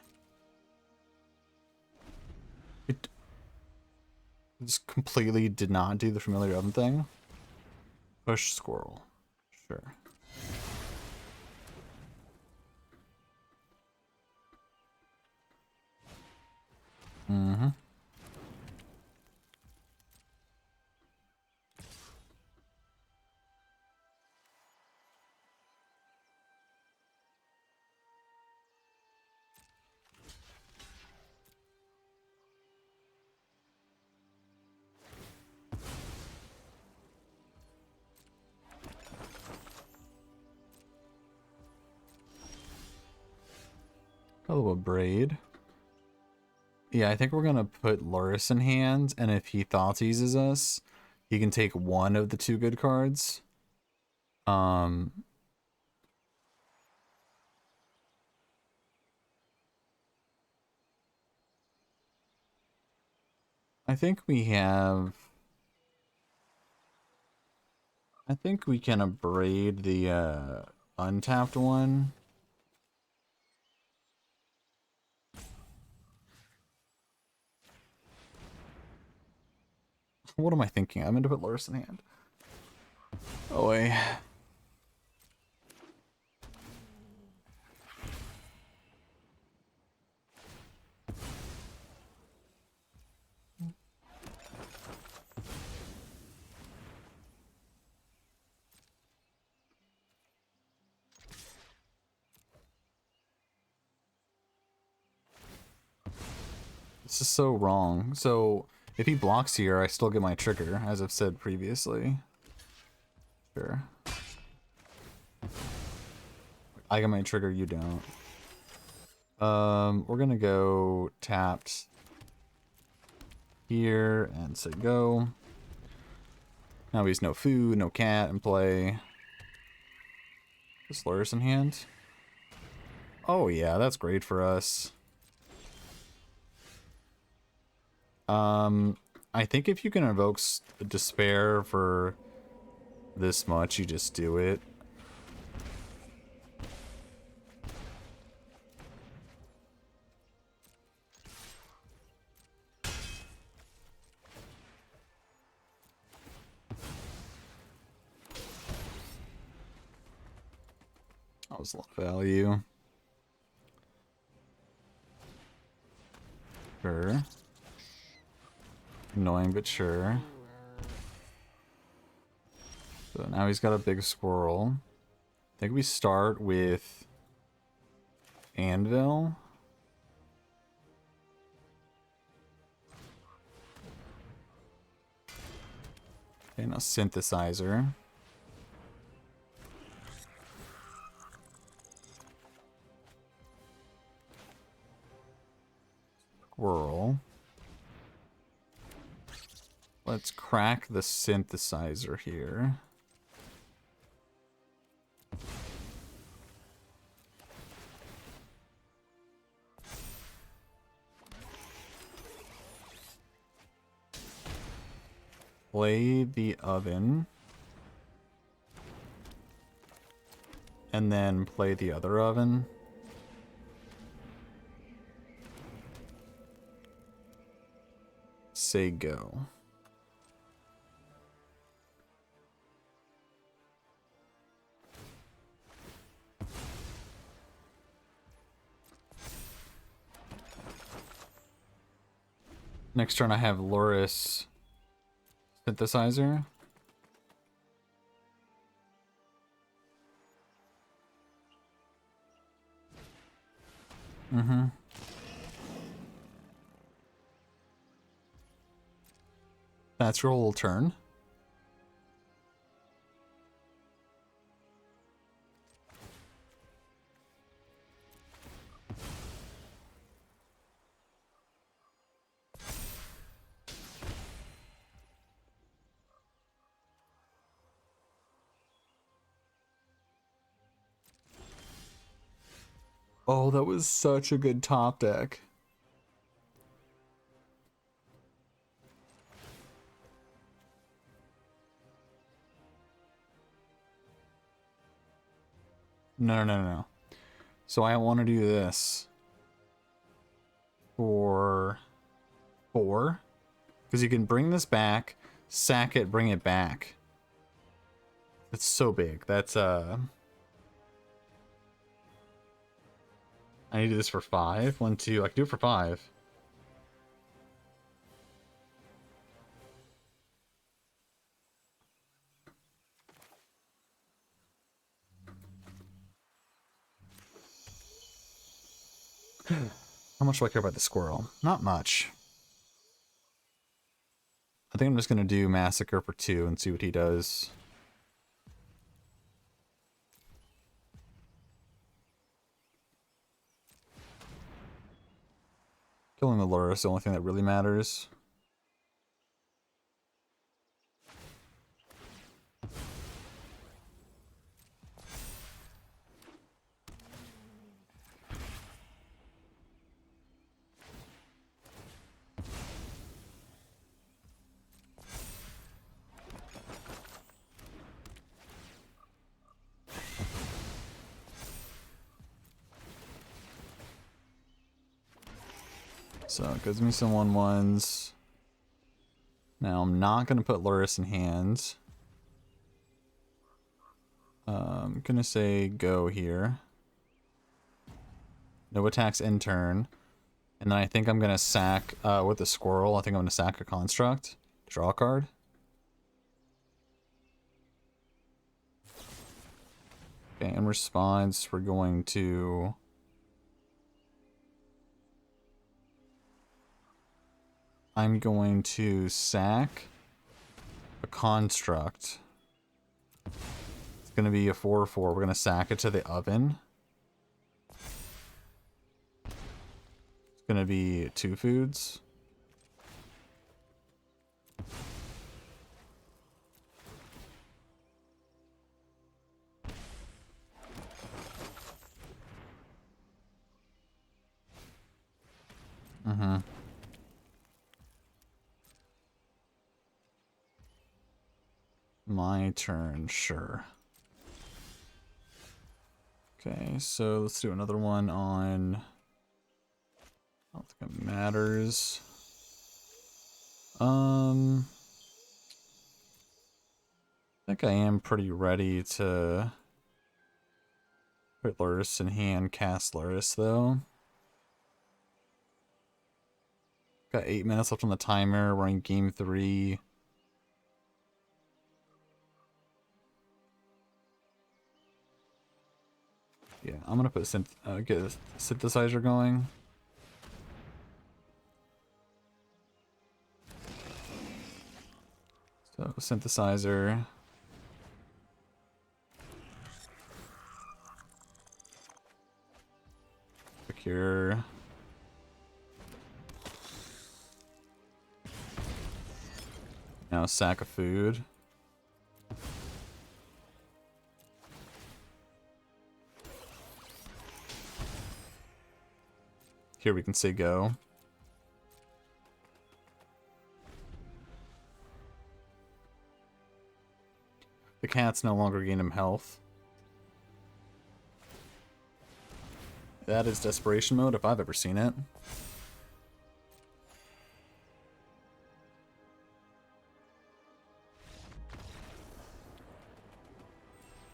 [SPEAKER 1] It just completely did not do the familiar oven thing. Push squirrel. Sure. Mm-hmm. Oh, a braid. Yeah, I think we're gonna put Luris in hand, and if he thought teases us, he can take one of the two good cards. I think we have. I think we can abrade the untapped one. What am I thinking? I meant to put Luris in hand. Oh wait. This is so wrong. So if he blocks here, I still get my trigger, as I've said previously. Sure. I get my trigger, you don't. We're gonna go tapped here and say go. Now he's no food, no cat in play. Is Luris in hand? Oh yeah, that's great for us. I think if you can invoke Despair for this much, you just do it. That was a lot of value. Sure. Annoying, but sure. So now he's got a big squirrel. I think we start with Anvil. Okay, now Synthesizer. Squirrel. Let's crack the Synthesizer here. Play the oven. And then play the other oven. Say go. Next turn I have Luris Synthesizer. Mm-hmm. That's your whole turn. Oh, that was such a good top deck. No, no, no, no. So I want to do this for 4. Because you can bring this back, sack it, bring it back. It's so big. That's, I need to do this for 5. 1, 2. I can do it for 5. How much do I care about the squirrel? Not much. I think I'm just going to do Massacre for 2 and see what he does. Killing the lure is the only thing that really matters. So it gives me some 1/1s. Now I'm not going to put Luris in hand. I'm going to say go here. No attacks in turn. And then I think I'm going to sack with the squirrel. I think I'm going to sack a construct. Draw a card. Okay, in response, we're going to... I'm going to sack a construct. It's going to be a 4/4. We're going to sack it to the oven. It's going to be 2 foods. Mm-hmm. My turn, sure. Okay, so let's do another one on... I don't think it matters. I think I am pretty ready to put Luris in hand, cast Luris though. Got 8 minutes left on the timer. We're in game 3. Yeah, I'm gonna put get a synthesizer going. So synthesizer. Secure. Now a sack of food. Here we can say go. The cat's no longer gained him health. That is desperation mode if I've ever seen it.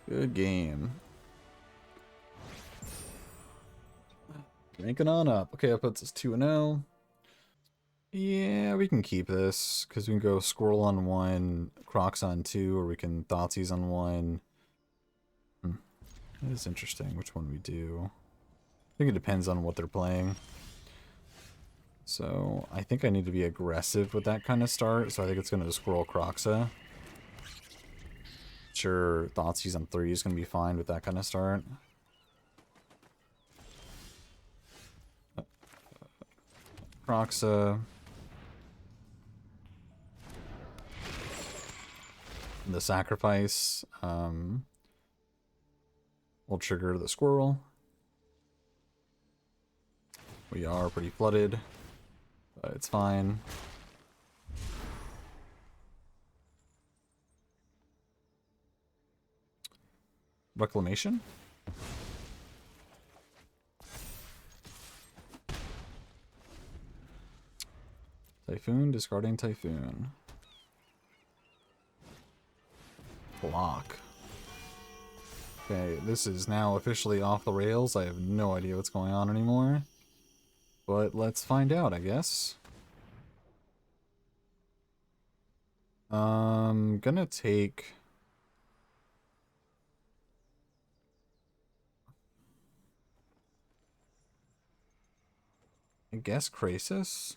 [SPEAKER 1] Good game. Ranking on up. Okay, that puts us 2-0. Yeah, we can keep this, because we can go Squirrel on 1, Crocs on 2, or we can Thoughtseize on 1. That is interesting which one we do. I think it depends on what they're playing. So, I think I need to be aggressive with that kind of start, so I think it's going to Squirrel Croxa. Sure, Thoughtseize on 3 is going to be fine with that kind of start. Croxa. The sacrifice will trigger the squirrel. We are pretty flooded, but it's fine. Reclamation? Typhoon, discarding Typhoon. Block. Okay, this is now officially off the rails. I have no idea what's going on anymore. But let's find out, I guess. Gonna take... I guess Krasis?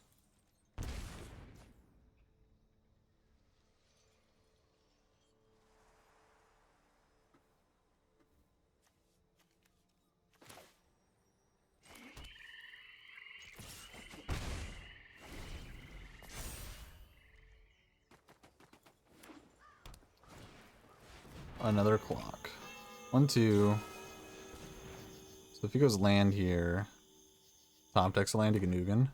[SPEAKER 1] Another clock. 1, 2. So if he goes land here, top deck's a land to Ganugan.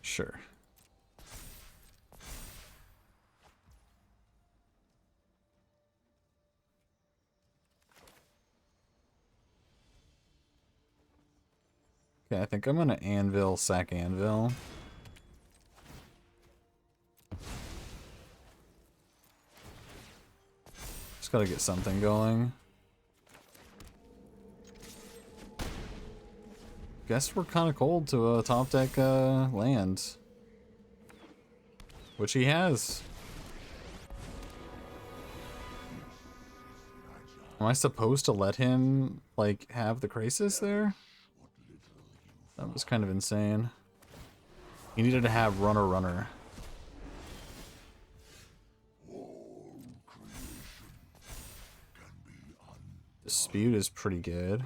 [SPEAKER 1] Sure. Okay, I think I'm gonna Anvil, sack Anvil. Just gotta get something going. Guess we're kind of cold to a top deck land. Which he has. Am I supposed to let him, like, have the Krasis there? That was kind of insane. He needed to have runner runner. Dispute is pretty good.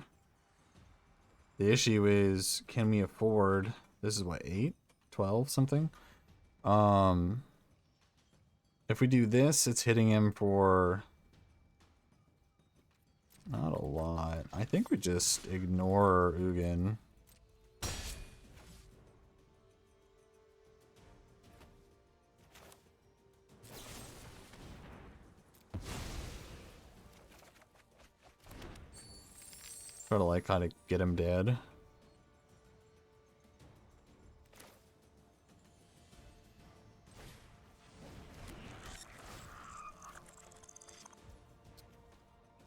[SPEAKER 1] The issue is, can we afford... This is what, 8? 12 something? If we do this, it's hitting him for... Not a lot. I think we just ignore Ugin. Try to like how to get him dead.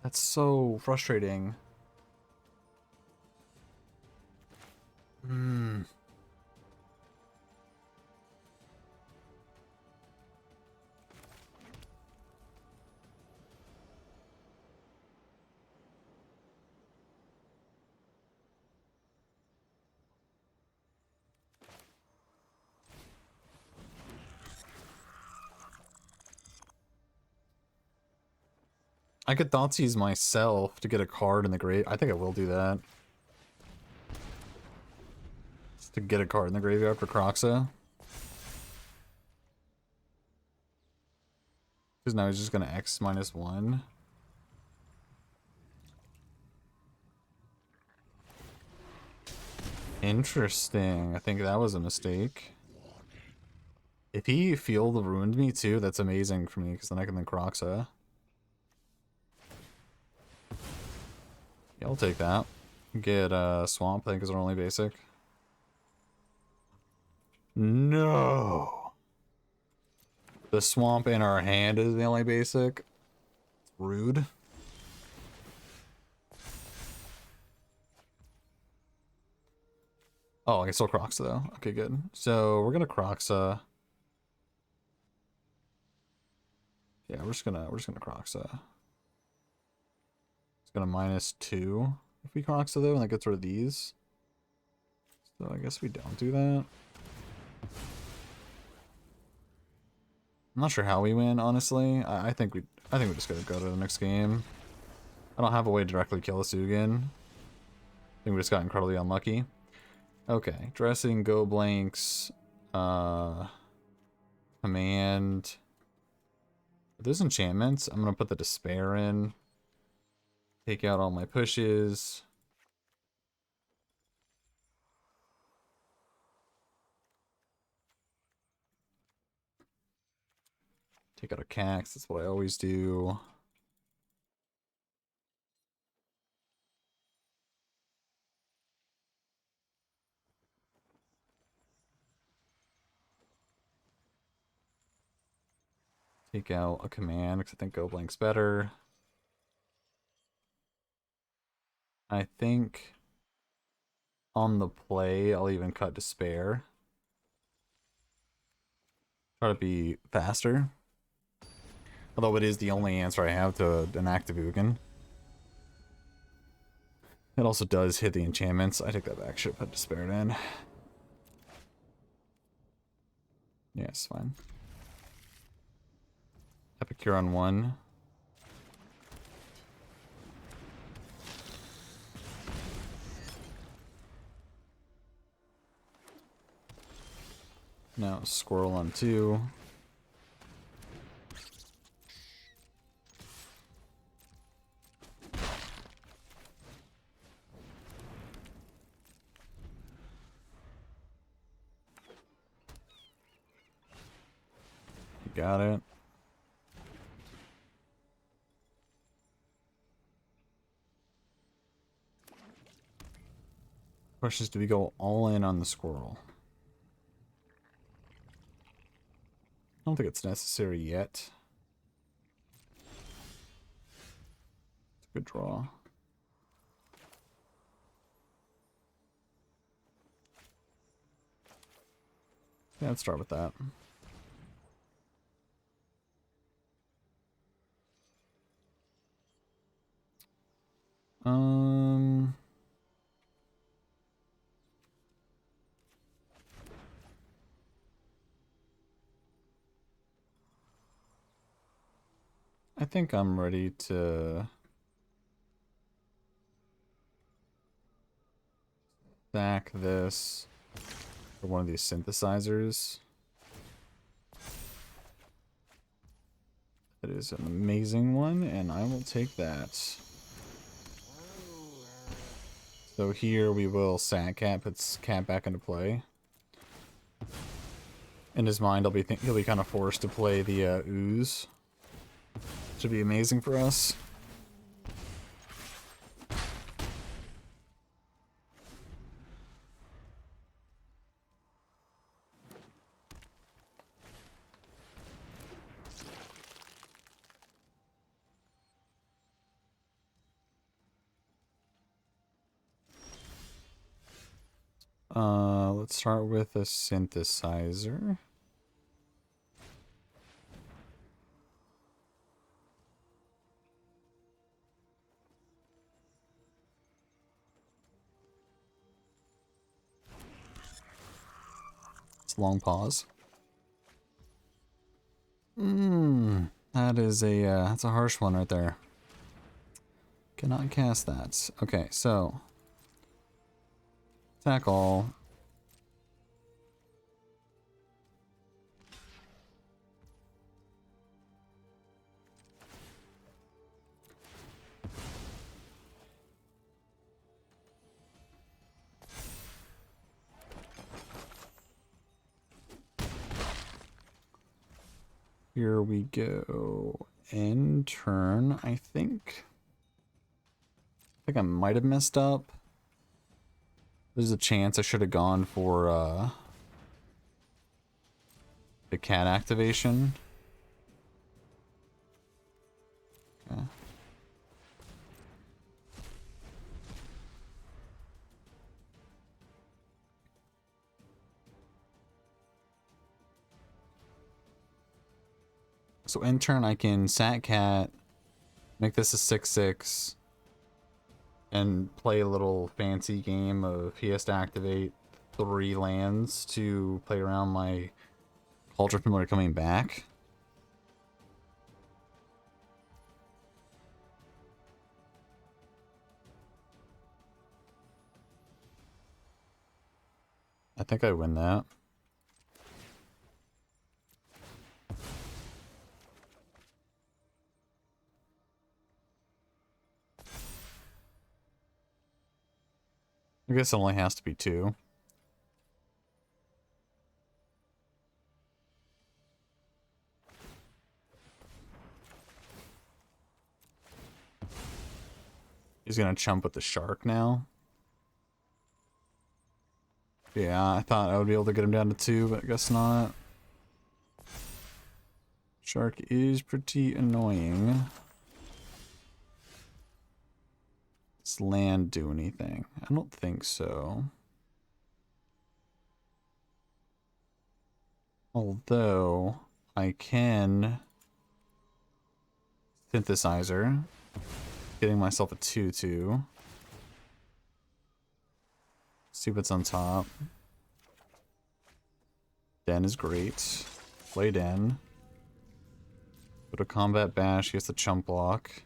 [SPEAKER 1] That's so frustrating. I could Thoughtseize myself to get a card in the grave. I think I will do that. Just to get a card in the graveyard for Croxa. Because now he's just going to X -1. Interesting. I think that was a mistake. If he Field ruined me too, that's amazing for me, because then I can then Croxa. Yeah, I'll take that. Get Swamp, I think is our only basic. No! The Swamp in our hand is the only basic. It's rude. Oh, I can still Croxa though. Okay, good. So we're gonna Croxa. Yeah, we're just gonna Croxa. It's gonna -2 if we Croxa though, and that gets rid of these. So I guess we don't do that. I'm not sure how we win, honestly. I think we just gotta go to the next game. I don't have a way to directly kill a Sugin. I think we just got incredibly unlucky. Okay, dressing, go blanks, command. Are those enchantments? I'm gonna put the despair in. Take out all my pushes. Take out a Cax, that's what I always do. Take out a command, because I think go blank's better. I think on the play, I'll even cut despair. Try to be faster. Although it is the only answer I have to an active Ugin. It also does hit the enchantments. I take that back. Should have put despair in. Yeah, it's fine. Epicure on 1. Now Squirrel on 2. You got it. Question is, do we go all in on the Squirrel? I don't think it's necessary yet. It's a good draw. Yeah, let's start with that. I think I'm ready to stack this for one of these synthesizers. That is an amazing one, and I will take that. So here we will sack Cat, puts Cat back into play. In his mind, he'll be kind of forced to play the Ooze. Should be amazing for us. Let's start with a synthesizer. It's a long pause. That is that's a harsh one right there. Cannot cast that. Okay, so attack all. Here we go. End turn, I think. I think I might have messed up. There's a chance I should have gone for the cat activation. Okay. So in turn, I can sat cat, make this a 6/6, and play a little fancy game of he has to activate 3 lands to play around my Cauldron Familiar coming back. I think I win that. I guess it only has to be 2. He's gonna chump with the shark now. Yeah, I thought I would be able to get him down to 2, but I guess not. Shark is pretty annoying. Does land do anything? I don't think so. Although, I can synthesizer, getting myself a 2/2. See what's on top. Den is great. Play Den. Go to combat bash, he has the chump block.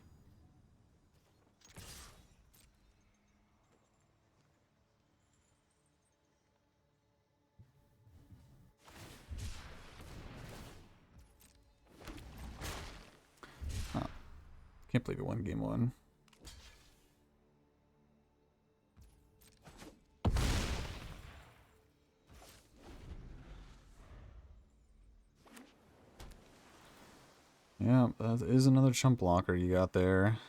[SPEAKER 1] Oh, can't believe it won game 1. Yeah, that is another chump blocker you got there.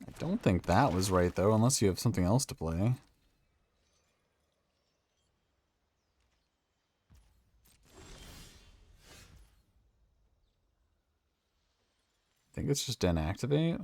[SPEAKER 1] I don't think that was right, though, unless you have something else to play. I think it's just Den activate.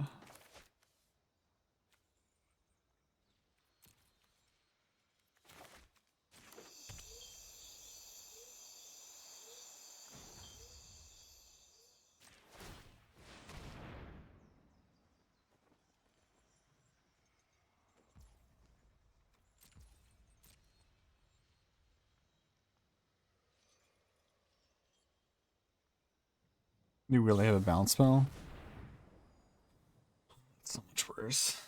[SPEAKER 1] You really have a bounce spell? That's so much worse.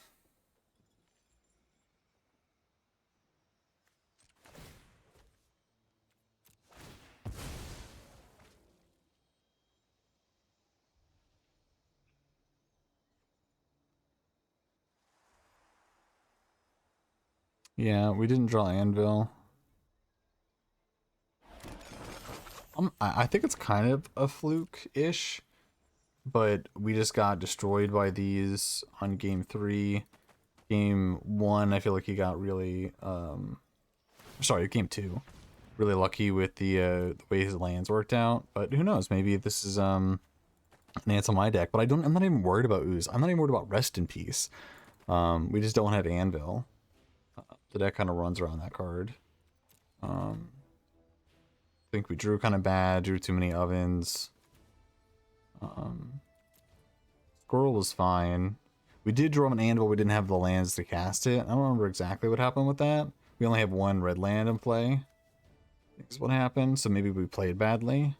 [SPEAKER 1] Yeah, we didn't draw Anvil. I think it's kind of a fluke-ish, but we just got destroyed by these on game 3. Game 1, I feel like he got really, sorry, game 2, really lucky with the way his lands worked out. But who knows? Maybe this is an answer on my deck. But I'm not even worried about Ooze. I'm not even worried about Rest in Peace. We just don't have Anvil. The deck kind of runs around that card. I think we drew kind of bad, drew too many ovens. Squirrel was fine. We did draw an Anvil, we didn't have the lands to cast it. I don't remember exactly what happened with that. We only have 1 red land in play. Is what happened, so maybe we played badly.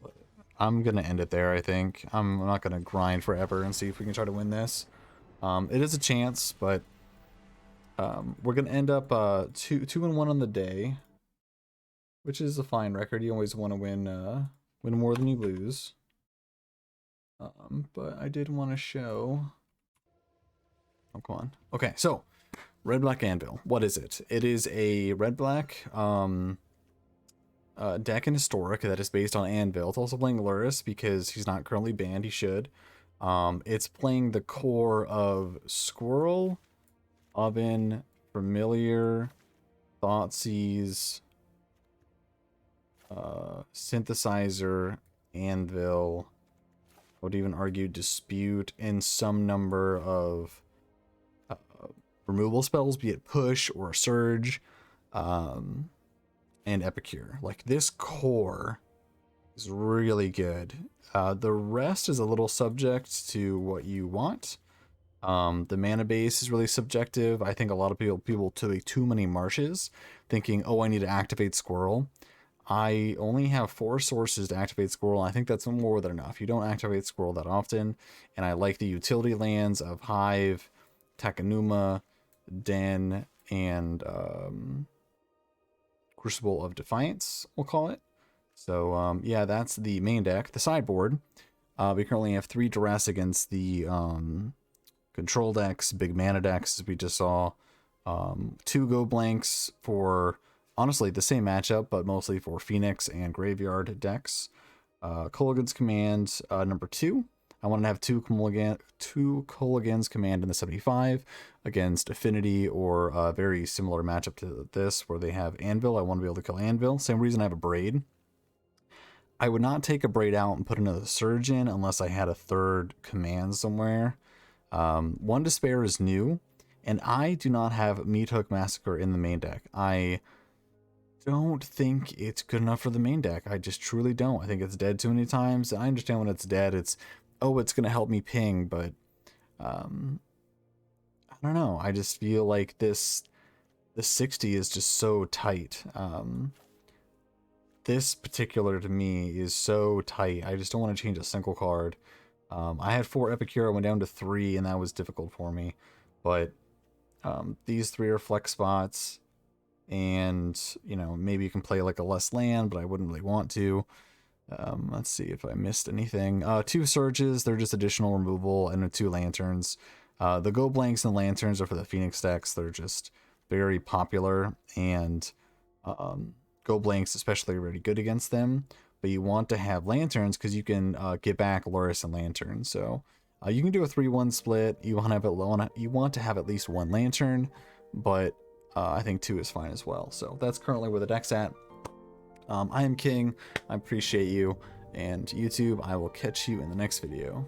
[SPEAKER 1] But I'm gonna end it there, I think. I'm not gonna grind forever and see if we can try to win this. It is a chance, but we're gonna end up 2-1 on the day, which is a fine record. You always want to win more than you lose. But I did want to show. Oh, come on. Okay, so red black Anvil. What is it? It is a red black deck in Historic that is based on Anvil. It's also playing Luris because he's not currently banned. He should. It's playing the core of Squirrel, Oven, Familiar, Thoughtseize, Synthesizer, Anvil, would even argue Dispute, and some number of removal spells, be it Push or Surge, and Epicure. Like, this core is really good. The rest is a little subject to what you want. The mana base is really subjective. I think a lot of people take too many marshes, thinking, oh, I need to activate Squirrel. I only have 4 sources to activate Squirrel, and I think that's more than enough. You don't activate Squirrel that often, and I like the utility lands of Hive, Takenuma, Den, and Crucible of Defiance, we'll call it. So yeah, that's the main deck. The sideboard, we currently have 3 Duress against the control decks, big mana decks, as we just saw. 2 Go Blanks for, honestly, the same matchup, but mostly for Phoenix and Graveyard decks. Culligan's Command, number 2. I want to have 2 Culligan's Command in the 75 against Affinity, or a very similar matchup to this, where they have Anvil. I want to be able to kill Anvil. Same reason I have a Braid. I would not take a Braid out and put another Surge in unless I had a 3rd command somewhere. 1 Despair is new, and I do not have Meat Hook Massacre in the main deck. I don't think it's good enough for the main deck. I just truly don't. I think it's dead too many times. I understand when it's dead, it's going to help me ping, but I don't know. I just feel like the 60 is just so tight. This particular, to me, is so tight. I just don't want to change a single card. I had 4 Epicure, I went down to 3, and that was difficult for me. But these 3 are flex spots, and, you know, maybe you can play like a less land, but I wouldn't really want to. Let's see if I missed anything. 2 Surges, they're just additional removal, and 2 Lanterns. The Go Blanks and Lanterns are for the Phoenix decks. They're just very popular, and Go Blanks especially are really good against them. But you want to have Lanterns because you can get back Loris and Lantern. So you can do a 3-1 split. You want to have at least 1 Lantern, but I think 2 is fine as well. So that's currently where the deck's at. I am King. I appreciate you, and YouTube, I will catch you in the next video.